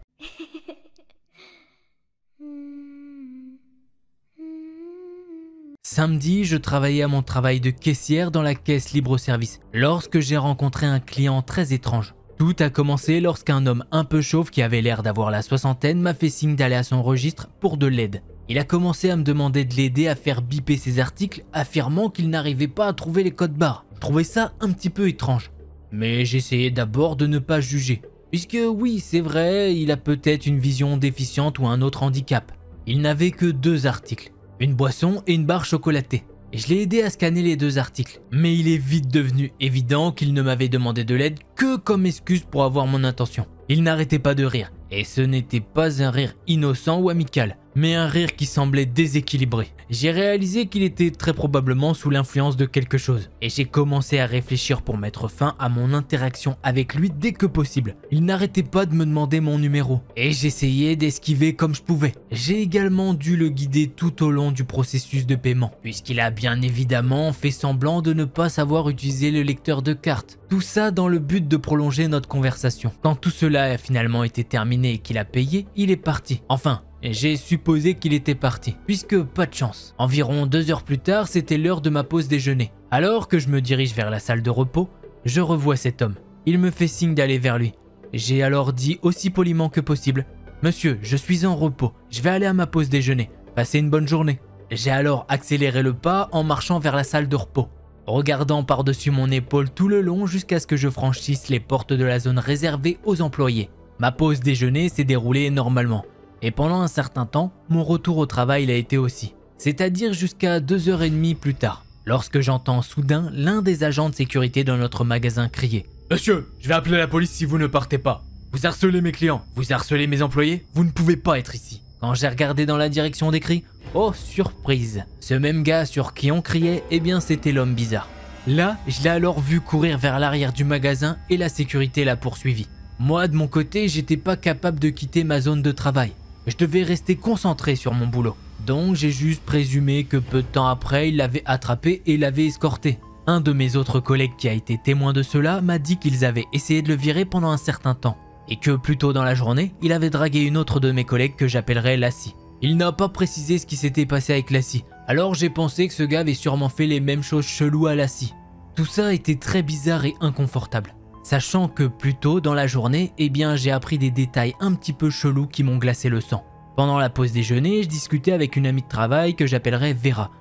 Samedi, je travaillais à mon travail de caissière dans la caisse libre-service lorsque j'ai rencontré un client très étrange. Tout a commencé lorsqu'un homme un peu chauve qui avait l'air d'avoir la soixantaine m'a fait signe d'aller à son registre pour de l'aide. Il a commencé à me demander de l'aider à faire biper ses articles, affirmant qu'il n'arrivait pas à trouver les codes barres. Je trouvais ça un petit peu étrange. Mais j'essayais d'abord de ne pas juger. Puisque oui, c'est vrai, il a peut-être une vision déficiente ou un autre handicap. Il n'avait que 2 articles, une boisson et une barre chocolatée. Et je l'ai aidé à scanner les 2 articles. Mais il est vite devenu évident qu'il ne m'avait demandé de l'aide que comme excuse pour avoir mon intention. Il n'arrêtait pas de rire. Et ce n'était pas un rire innocent ou amical, mais un rire qui semblait déséquilibré. J'ai réalisé qu'il était très probablement sous l'influence de quelque chose. Et j'ai commencé à réfléchir pour mettre fin à mon interaction avec lui dès que possible. Il n'arrêtait pas de me demander mon numéro. Et j'essayais d'esquiver comme je pouvais. J'ai également dû le guider tout au long du processus de paiement, puisqu'il a bien évidemment fait semblant de ne pas savoir utiliser le lecteur de cartes. Tout ça dans le but de prolonger notre conversation. Quand tout cela a finalement été terminé et qu'il a payé, il est parti. Enfin, j'ai supposé qu'il était parti, puisque pas de chance. Environ 2 heures plus tard, c'était l'heure de ma pause déjeuner. Alors que je me dirige vers la salle de repos, je revois cet homme. Il me fait signe d'aller vers lui. J'ai alors dit aussi poliment que possible « Monsieur, je suis en repos, je vais aller à ma pause déjeuner. Passez une bonne journée. » J'ai alors accéléré le pas en marchant vers la salle de repos, regardant par-dessus mon épaule tout le long jusqu'à ce que je franchisse les portes de la zone réservée aux employés. Ma pause déjeuner s'est déroulée normalement. Et pendant un certain temps, mon retour au travail l'a été aussi. C'est-à-dire jusqu'à 2h30 plus tard, lorsque j'entends soudain l'un des agents de sécurité de notre magasin crier « Monsieur, je vais appeler la police si vous ne partez pas. Vous harcelez mes clients, vous harcelez mes employés, vous ne pouvez pas être ici. » Quand j'ai regardé dans la direction des cris, oh surprise, ce même gars sur qui on criait, eh bien c'était l'homme bizarre. Là, je l'ai alors vu courir vers l'arrière du magasin et la sécurité l'a poursuivi. Moi, de mon côté, j'étais pas capable de quitter ma zone de travail. Je devais rester concentré sur mon boulot. Donc j'ai juste présumé que peu de temps après, il l'avait attrapé et l'avait escorté. Un de mes autres collègues qui a été témoin de cela m'a dit qu'ils avaient essayé de le virer pendant un certain temps. Et que plus tôt dans la journée, il avait dragué une autre de mes collègues que j'appellerais Lassie. Il n'a pas précisé ce qui s'était passé avec Lassie. Alors j'ai pensé que ce gars avait sûrement fait les mêmes choses cheloues à Lassie. Tout ça était très bizarre et inconfortable. Sachant que plus tôt dans la journée, eh bien j'ai appris des détails un petit peu chelous qui m'ont glacé le sang. Pendant la pause déjeuner, je discutais avec une amie de travail que j'appellerais Vera.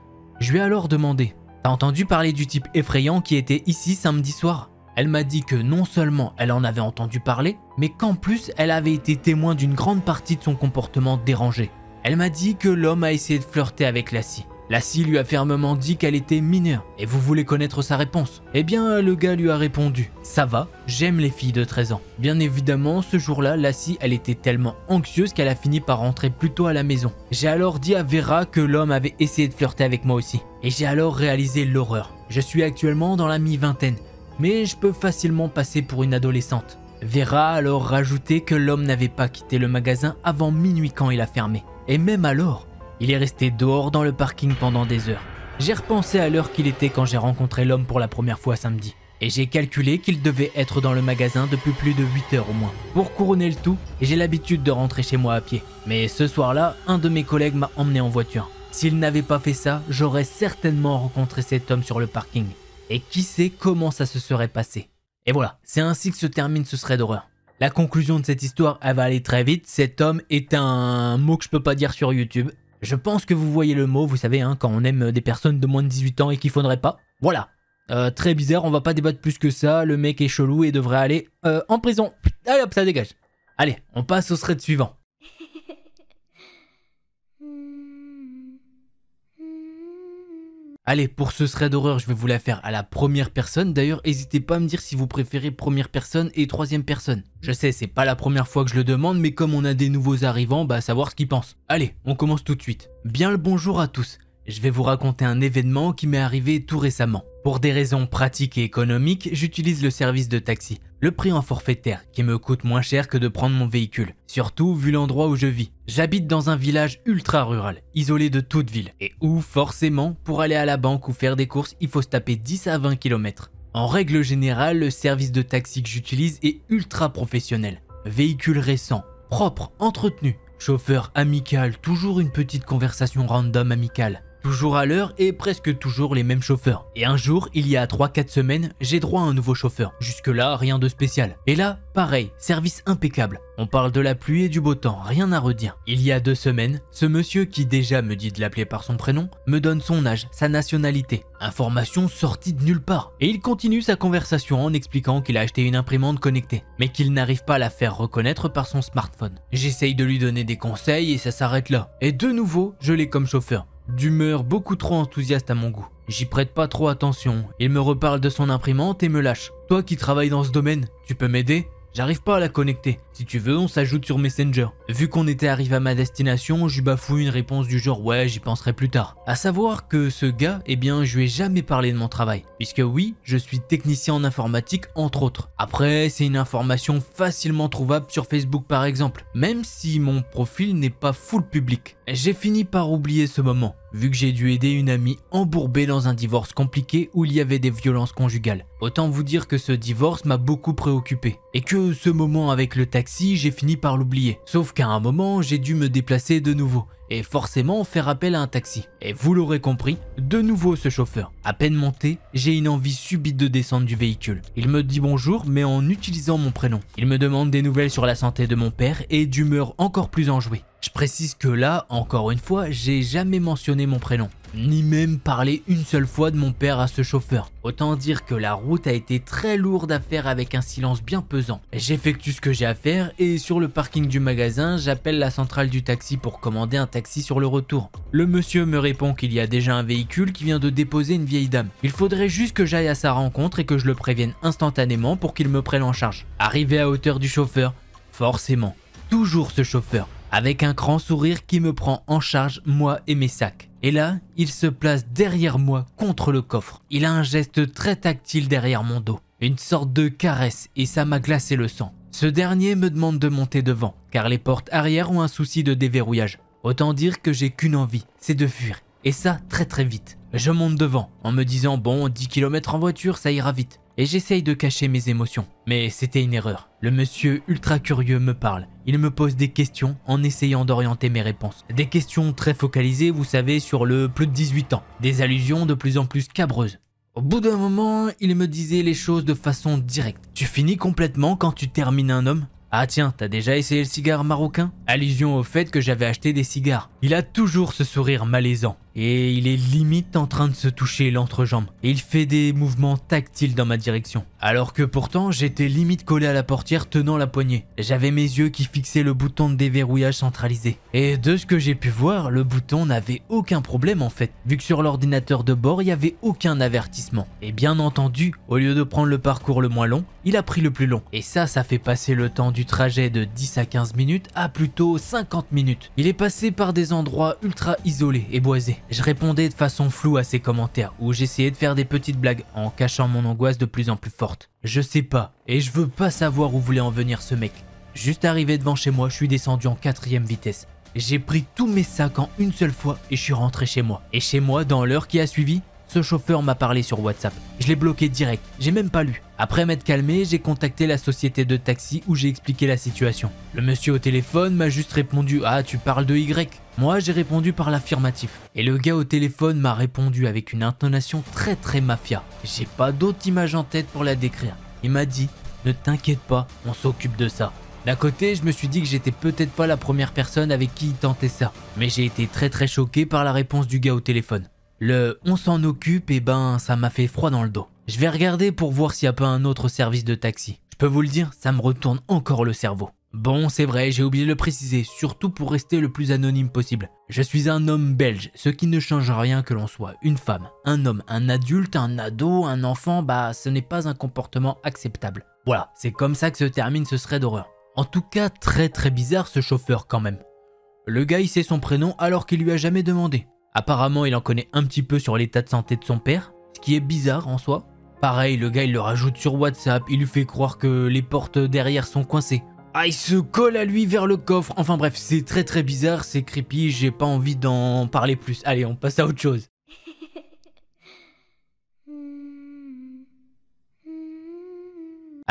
Je lui ai alors demandé « T'as entendu parler du type effrayant qui était ici samedi soir ?» Elle m'a dit que non seulement elle en avait entendu parler, mais qu'en plus elle avait été témoin d'une grande partie de son comportement dérangé. Elle m'a dit que l'homme a essayé de flirter avec Lassie. Lassie lui a fermement dit qu'elle était mineure. Et vous voulez connaître sa réponse? Eh bien, le gars lui a répondu « Ça va, j'aime les filles de 13 ans. » Bien évidemment, ce jour-là, Lassie, elle était tellement anxieuse qu'elle a fini par rentrer plus tôt à la maison. J'ai alors dit à Vera que l'homme avait essayé de flirter avec moi aussi. Et j'ai alors réalisé l'horreur. Je suis actuellement dans la mi-vingtaine, mais je peux facilement passer pour une adolescente. Vera a alors rajouté que l'homme n'avait pas quitté le magasin avant minuit quand il a fermé. Et même alors, il est resté dehors dans le parking pendant des heures. J'ai repensé à l'heure qu'il était quand j'ai rencontré l'homme pour la première fois samedi. Et j'ai calculé qu'il devait être dans le magasin depuis plus de 8 heures au moins. Pour couronner le tout, j'ai l'habitude de rentrer chez moi à pied. Mais ce soir-là, un de mes collègues m'a emmené en voiture. S'il n'avait pas fait ça, j'aurais certainement rencontré cet homme sur le parking. Et qui sait comment ça se serait passé. Et voilà, c'est ainsi que se termine ce thread d'horreur. La conclusion de cette histoire, elle va aller très vite. Cet homme est un mot que je peux pas dire sur YouTube. Je pense que vous voyez le mot, vous savez, hein, quand on aime des personnes de moins de 18 ans et qu'il faudrait pas. Voilà. Très bizarre, on va pas débattre plus que ça. Le mec est chelou et devrait aller en prison. Allez hop, ça dégage. Allez, on passe au thread suivant. Allez, pour ce thread d'horreur, je vais vous la faire à la première personne. D'ailleurs, n'hésitez pas à me dire si vous préférez première personne et troisième personne. Je sais, c'est pas la première fois que je le demande, mais comme on a des nouveaux arrivants, bah savoir ce qu'ils pensent. Allez, on commence tout de suite. Bien le bonjour à tous. Je vais vous raconter un événement qui m'est arrivé tout récemment. Pour des raisons pratiques et économiques, j'utilise le service de taxi. Le prix en forfaitaire, qui me coûte moins cher que de prendre mon véhicule. Surtout vu l'endroit où je vis. J'habite dans un village ultra rural, isolé de toute ville. Et où, forcément, pour aller à la banque ou faire des courses, il faut se taper 10 à 20 km. En règle générale, le service de taxi que j'utilise est ultra professionnel. Véhicule récent, propre, entretenu. Chauffeur amical, toujours une petite conversation random amicale. Toujours à l'heure et presque toujours les mêmes chauffeurs. Et un jour, il y a 3-4 semaines, j'ai droit à un nouveau chauffeur. Jusque-là, rien de spécial. Et là, pareil, service impeccable. On parle de la pluie et du beau temps, rien à redire. Il y a 2 semaines, ce monsieur qui déjà me dit de l'appeler par son prénom, me donne son âge, sa nationalité. Information sortie de nulle part. Et il continue sa conversation en expliquant qu'il a acheté une imprimante connectée, mais qu'il n'arrive pas à la faire reconnaître par son smartphone. J'essaye de lui donner des conseils et ça s'arrête là. Et de nouveau, je l'ai comme chauffeur. D'humeur beaucoup trop enthousiaste à mon goût. J'y prête pas trop attention. Il me reparle de son imprimante et me lâche. Toi qui travailles dans ce domaine, tu peux m'aider ? J'arrive pas à la connecter. Si tu veux, on s'ajoute sur Messenger. Vu qu'on était arrivé à ma destination, je lui bafouille une réponse du genre ouais, j'y penserai plus tard. À savoir que ce gars, eh bien, je lui ai jamais parlé de mon travail. Puisque oui, je suis technicien en informatique entre autres. Après, c'est une information facilement trouvable sur Facebook par exemple. Même si mon profil n'est pas full public. J'ai fini par oublier ce moment. Vu que j'ai dû aider une amie embourbée dans un divorce compliqué où il y avait des violences conjugales. Autant vous dire que ce divorce m'a beaucoup préoccupé. Et que ce moment avec le taxi, j'ai fini par l'oublier. Sauf qu'à un moment, j'ai dû me déplacer de nouveau. Et forcément faire appel à un taxi. Et vous l'aurez compris, de nouveau ce chauffeur. À peine monté, j'ai une envie subite de descendre du véhicule. Il me dit bonjour mais en utilisant mon prénom. Il me demande des nouvelles sur la santé de mon père et d'humeur encore plus enjouée. Je précise que là, encore une fois, j'ai jamais mentionné mon prénom, ni même parlé une seule fois de mon père à ce chauffeur. Autant dire que la route a été très lourde à faire avec un silence bien pesant. J'effectue ce que j'ai à faire et sur le parking du magasin, j'appelle la centrale du taxi pour commander un taxi sur le retour. Le monsieur me répond qu'il y a déjà un véhicule qui vient de déposer une vieille dame. Il faudrait juste que j'aille à sa rencontre et que je le prévienne instantanément pour qu'il me prenne en charge. Arrivé à hauteur du chauffeur, forcément, toujours ce chauffeur. Avec un grand sourire qui me prend en charge, moi et mes sacs. Et là, il se place derrière moi contre le coffre. Il a un geste très tactile derrière mon dos. Une sorte de caresse et ça m'a glacé le sang. Ce dernier me demande de monter devant, car les portes arrière ont un souci de déverrouillage. Autant dire que j'ai qu'une envie, c'est de fuir. Et ça, très vite. Je monte devant, en me disant bon, 10 km en voiture, ça ira vite. Et j'essaye de cacher mes émotions. Mais c'était une erreur. Le monsieur ultra curieux me parle. Il me pose des questions en essayant d'orienter mes réponses. Des questions très focalisées, vous savez, sur le plus de 18 ans. Des allusions de plus en plus cabreuses. Au bout d'un moment, il me disait les choses de façon directe. Tu finis complètement quand tu termines un homme ? Ah tiens, t'as déjà essayé le cigare marocain ? Allusion au fait que j'avais acheté des cigares. Il a toujours ce sourire malaisant. Et il est limite en train de se toucher l'entrejambe. Et il fait des mouvements tactiles dans ma direction. Alors que pourtant, j'étais limite collé à la portière tenant la poignée. J'avais mes yeux qui fixaient le bouton de déverrouillage centralisé. Et de ce que j'ai pu voir, le bouton n'avait aucun problème en fait. Vu que sur l'ordinateur de bord, il n'y avait aucun avertissement. Et bien entendu, au lieu de prendre le parcours le moins long, il a pris le plus long. Et ça fait passer le temps du trajet de 10 à 15 minutes à plutôt 50 minutes. Il est passé par des endroits ultra isolés et boisés. Je répondais de façon floue à ses commentaires ou j'essayais de faire des petites blagues en cachant mon angoisse de plus en plus forte. Je sais pas et je veux pas savoir où voulait en venir ce mec. Juste arrivé devant chez moi, je suis descendu en 4e vitesse. J'ai pris tous mes sacs en une seule fois et je suis rentré chez moi. Et chez moi, dans l'heure qui a suivi, ce chauffeur m'a parlé sur WhatsApp. Je l'ai bloqué direct, j'ai même pas lu. Après m'être calmé, j'ai contacté la société de taxi où j'ai expliqué la situation. Le monsieur au téléphone m'a juste répondu « Ah, tu parles de Y ?» Moi, j'ai répondu par l'affirmatif. Et le gars au téléphone m'a répondu avec une intonation très mafia. J'ai pas d'autre image en tête pour la décrire. Il m'a dit « Ne t'inquiète pas, on s'occupe de ça ». D'un côté, je me suis dit que j'étais peut-être pas la première personne avec qui il tentait ça. Mais j'ai été très choqué par la réponse du gars au téléphone. Le « on s'en occupe » et ben ça m'a fait froid dans le dos. Je vais regarder pour voir s'il n'y a pas un autre service de taxi. Je peux vous le dire, ça me retourne encore le cerveau. Bon, c'est vrai, j'ai oublié de le préciser, surtout pour rester le plus anonyme possible. Je suis un homme belge, ce qui ne change rien que l'on soit une femme, un homme, un adulte, un ado, un enfant, bah ce n'est pas un comportement acceptable. Voilà, c'est comme ça que se termine ce thread d'horreur. En tout cas, très bizarre ce chauffeur quand même. Le gars il sait son prénom alors qu'il lui a jamais demandé. Apparemment, il en connaît un petit peu sur l'état de santé de son père, ce qui est bizarre en soi. Pareil, le gars il le rajoute sur WhatsApp, il lui fait croire que les portes derrière sont coincées. Ah, il se colle à lui vers le coffre. Enfin bref, c'est très bizarre, c'est creepy, j'ai pas envie d'en parler plus. Allez, on passe à autre chose.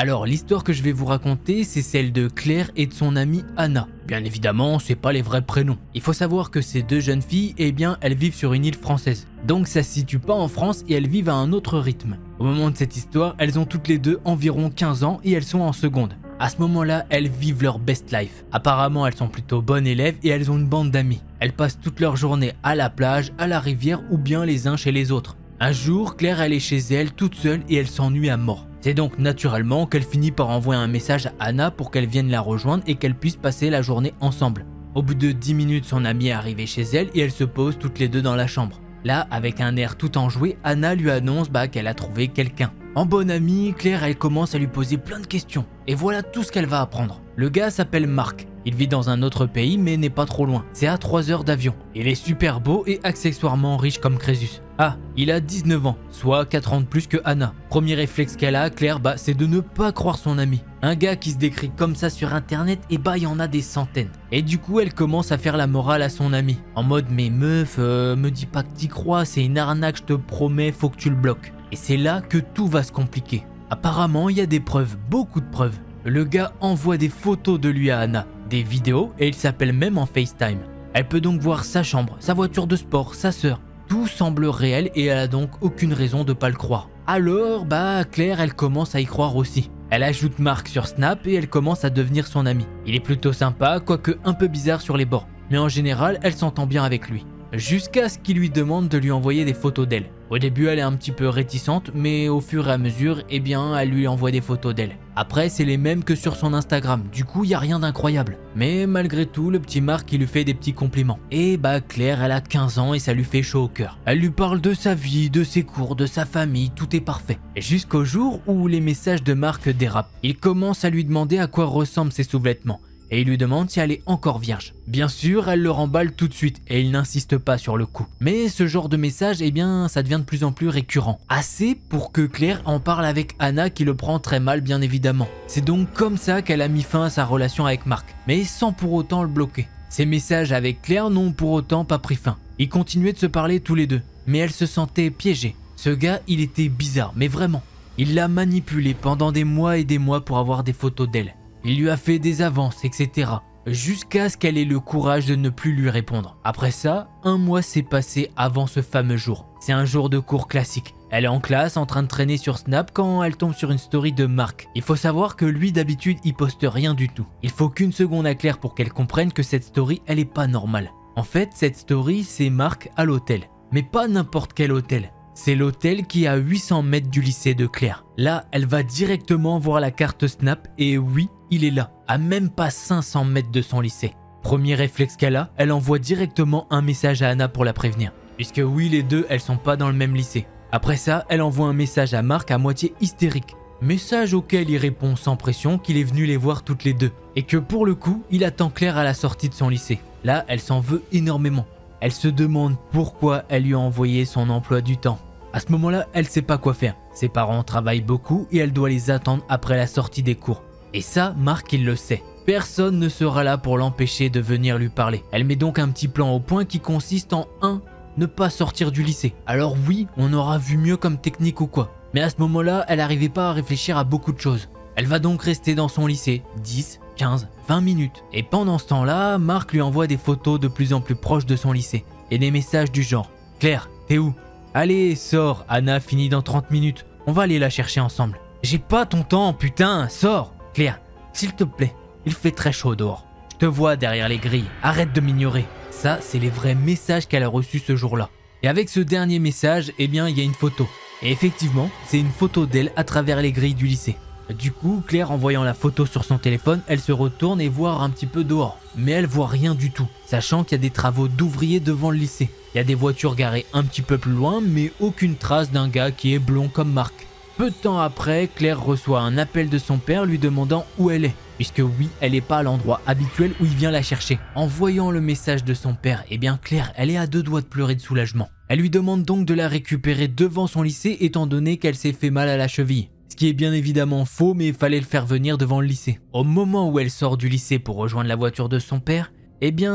Alors l'histoire que je vais vous raconter, c'est celle de Claire et de son amie Anna. Bien évidemment, c'est pas les vrais prénoms. Il faut savoir que ces deux jeunes filles, eh bien, elles vivent sur une île française. Donc ça se situe pas en France et elles vivent à un autre rythme. Au moment de cette histoire, elles ont toutes les deux environ 15 ans et elles sont en seconde. À ce moment-là, elles vivent leur best life. Apparemment, elles sont plutôt bonnes élèves et elles ont une bande d'amis. Elles passent toute leur journée à la plage, à la rivière ou bien les uns chez les autres. Un jour, Claire, elle est chez elle toute seule et elle s'ennuie à mort. C'est donc naturellement qu'elle finit par envoyer un message à Anna pour qu'elle vienne la rejoindre et qu'elles puissent passer la journée ensemble. Au bout de 10 minutes, son amie est arrivée chez elle et elles se posent toutes les deux dans la chambre. Là, avec un air tout enjoué, Anna lui annonce qu'elle a trouvé quelqu'un. En bonne amie, Claire, elle commence à lui poser plein de questions. Et voilà tout ce qu'elle va apprendre. Le gars s'appelle Marc. Il vit dans un autre pays mais n'est pas trop loin. C'est à 3 heures d'avion. Il est super beau et accessoirement riche comme Crésus. Ah, il a 19 ans, soit 4 ans de plus que Anna. Premier réflexe qu'elle a, Claire, c'est de ne pas croire son ami. Un gars qui se décrit comme ça sur internet, il y en a des centaines. Et du coup, elle commence à faire la morale à son ami. En mode, mais meuf, me dis pas que t'y crois, c'est une arnaque, je te promets, faut que tu le bloques. Et c'est là que tout va se compliquer. Apparemment, il y a des preuves, beaucoup de preuves. Le gars envoie des photos de lui à Anna, des vidéos et il s'appelle même en FaceTime. Elle peut donc voir sa chambre, sa voiture de sport, sa sœur. Tout semble réel et elle a donc aucune raison de pas le croire. Alors, Claire, elle commence à y croire aussi. Elle ajoute Marc sur Snap et elle commence à devenir son amie. Il est plutôt sympa, quoique un peu bizarre sur les bords. Mais en général, elle s'entend bien avec lui. Jusqu'à ce qu'il lui demande de lui envoyer des photos d'elle. Au début, elle est un petit peu réticente, mais au fur et à mesure, elle lui envoie des photos d'elle. Après, c'est les mêmes que sur son Instagram, du coup, il n'y a rien d'incroyable. Mais malgré tout, le petit Marc, il lui fait des petits compliments. Et Claire, elle a 15 ans et ça lui fait chaud au cœur. Elle lui parle de sa vie, de ses cours, de sa famille, tout est parfait. Jusqu'au jour où les messages de Marc dérapent. Il commence à lui demander à quoi ressemblent ses sous-vêtements. Et il lui demande si elle est encore vierge. Bien sûr, elle le remballe tout de suite et il n'insiste pas sur le coup. Mais ce genre de message, ça devient de plus en plus récurrent. Assez pour que Claire en parle avec Anna qui le prend très mal bien évidemment. C'est donc comme ça qu'elle a mis fin à sa relation avec Marc, mais sans pour autant le bloquer. Ces messages avec Claire n'ont pour autant pas pris fin. Ils continuaient de se parler tous les deux, mais elle se sentait piégée. Ce gars, il était bizarre, mais vraiment. Il l'a manipulée pendant des mois et des mois pour avoir des photos d'elle. Il lui a fait des avances, etc. Jusqu'à ce qu'elle ait le courage de ne plus lui répondre. Après ça, 1 mois s'est passé avant ce fameux jour. C'est un jour de cours classique. Elle est en classe en train de traîner sur Snap quand elle tombe sur une story de Marc. Il faut savoir que lui d'habitude il poste rien du tout. Il faut qu'une seconde à Claire pour qu'elle comprenne que cette story elle est pas normale. En fait cette story c'est Marc à l'hôtel. Mais pas n'importe quel hôtel. C'est l'hôtel qui est à 800 mètres du lycée de Claire. Là, elle va directement voir la carte Snap et oui, il est là, à même pas 500 mètres de son lycée. Premier réflexe qu'elle a, elle envoie directement un message à Anna pour la prévenir. Puisque oui, les deux, elles sont pas dans le même lycée. Après ça, elle envoie un message à Marc à moitié hystérique. Message auquel il répond sans pression qu'il est venu les voir toutes les deux. Et que pour le coup, il attend Claire à la sortie de son lycée. Là, elle s'en veut énormément. Elle se demande pourquoi elle lui a envoyé son emploi du temps. À ce moment-là, elle sait pas quoi faire. Ses parents travaillent beaucoup et elle doit les attendre après la sortie des cours. Et ça, Marc, il le sait. Personne ne sera là pour l'empêcher de venir lui parler. Elle met donc un petit plan au point qui consiste en 1. Ne pas sortir du lycée. Alors oui, on aura vu mieux comme technique ou quoi. Mais à ce moment-là, elle n'arrivait pas à réfléchir à beaucoup de choses. Elle va donc rester dans son lycée 10, 15, 20 minutes. Et pendant ce temps-là, Marc lui envoie des photos de plus en plus proches de son lycée. Et des messages du genre « Claire, t'es où ? Allez, sors, Anna finit dans 30 minutes. On va aller la chercher ensemble. » J'ai pas ton temps, putain, sors. Claire, s'il te plaît, il fait très chaud dehors. Je te vois derrière les grilles, arrête de m'ignorer. Ça, c'est les vrais messages qu'elle a reçus ce jour-là. Et avec ce dernier message, il y a une photo. Et effectivement, c'est une photo d'elle à travers les grilles du lycée. Du coup, Claire, en voyant la photo sur son téléphone, elle se retourne et voit un petit peu dehors. Mais elle voit rien du tout, sachant qu'il y a des travaux d'ouvriers devant le lycée. Il y a des voitures garées un petit peu plus loin, mais aucune trace d'un gars qui est blond comme Marc. Peu de temps après, Claire reçoit un appel de son père lui demandant où elle est. Puisque oui, elle n'est pas à l'endroit habituel où il vient la chercher. En voyant le message de son père, Claire, elle est à 2 doigts de pleurer de soulagement. Elle lui demande donc de la récupérer devant son lycée étant donné qu'elle s'est fait mal à la cheville. Ce qui est bien évidemment faux, mais il fallait le faire venir devant le lycée. Au moment où elle sort du lycée pour rejoindre la voiture de son père,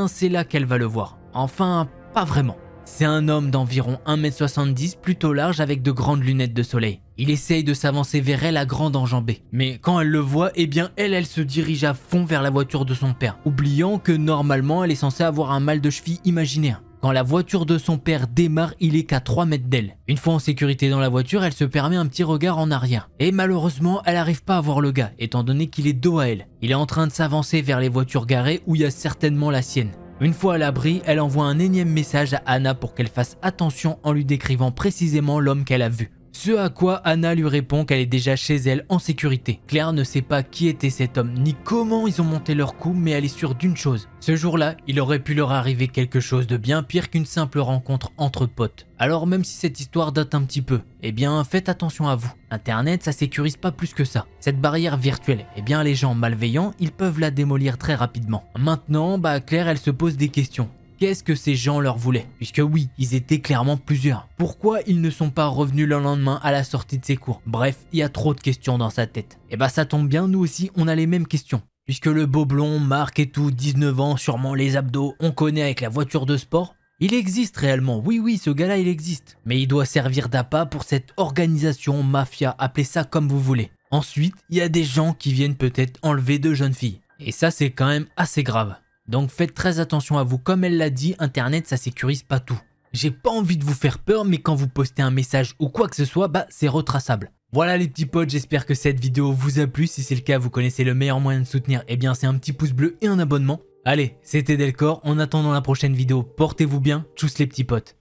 c'est là qu'elle va le voir. Enfin, pas vraiment. C'est un homme d'environ 1,70 m, plutôt large avec de grandes lunettes de soleil. Il essaye de s'avancer vers elle à grande enjambée. Mais quand elle le voit, eh bien elle se dirige à fond vers la voiture de son père, oubliant que normalement elle est censée avoir un mal de cheville imaginaire. Quand la voiture de son père démarre, il est qu'à 3 mètres d'elle. Une fois en sécurité dans la voiture, elle se permet un petit regard en arrière. Et malheureusement, elle n'arrive pas à voir le gars, étant donné qu'il est dos à elle. Il est en train de s'avancer vers les voitures garées où il y a certainement la sienne. Une fois à l'abri, elle envoie un énième message à Anna pour qu'elle fasse attention en lui décrivant précisément l'homme qu'elle a vu. Ce à quoi Anna lui répond qu'elle est déjà chez elle en sécurité. Claire ne sait pas qui était cet homme ni comment ils ont monté leur coup, mais elle est sûre d'une chose. Ce jour-là, il aurait pu leur arriver quelque chose de bien pire qu'une simple rencontre entre potes. Alors même si cette histoire date un petit peu, eh bien faites attention à vous. Internet, ça sécurise pas plus que ça. Cette barrière virtuelle, eh bien les gens malveillants, ils peuvent la démolir très rapidement. Maintenant, Claire, elle se pose des questions. Qu'est-ce que ces gens leur voulaient? Puisque oui, ils étaient clairement plusieurs. Pourquoi ils ne sont pas revenus le lendemain à la sortie de ses cours? Bref, il y a trop de questions dans sa tête. Et ça tombe bien, nous aussi, on a les mêmes questions. Puisque le beau blond, Marc et tout, 19 ans, sûrement les abdos, on connaît avec la voiture de sport. Il existe réellement, oui, ce gars-là, il existe. Mais il doit servir d'appât pour cette organisation, mafia, appelez ça comme vous voulez. Ensuite, il y a des gens qui viennent peut-être enlever de jeunes filles. Et ça, c'est quand même assez grave. Donc faites très attention à vous, comme elle l'a dit, Internet ça sécurise pas tout. J'ai pas envie de vous faire peur, mais quand vous postez un message ou quoi que ce soit, c'est retraçable. Voilà les petits potes, j'espère que cette vidéo vous a plu. Si c'est le cas, vous connaissez le meilleur moyen de soutenir, eh bien c'est un petit pouce bleu et un abonnement. Allez, c'était Delcor, en attendant la prochaine vidéo, portez-vous bien, tchuss les petits potes.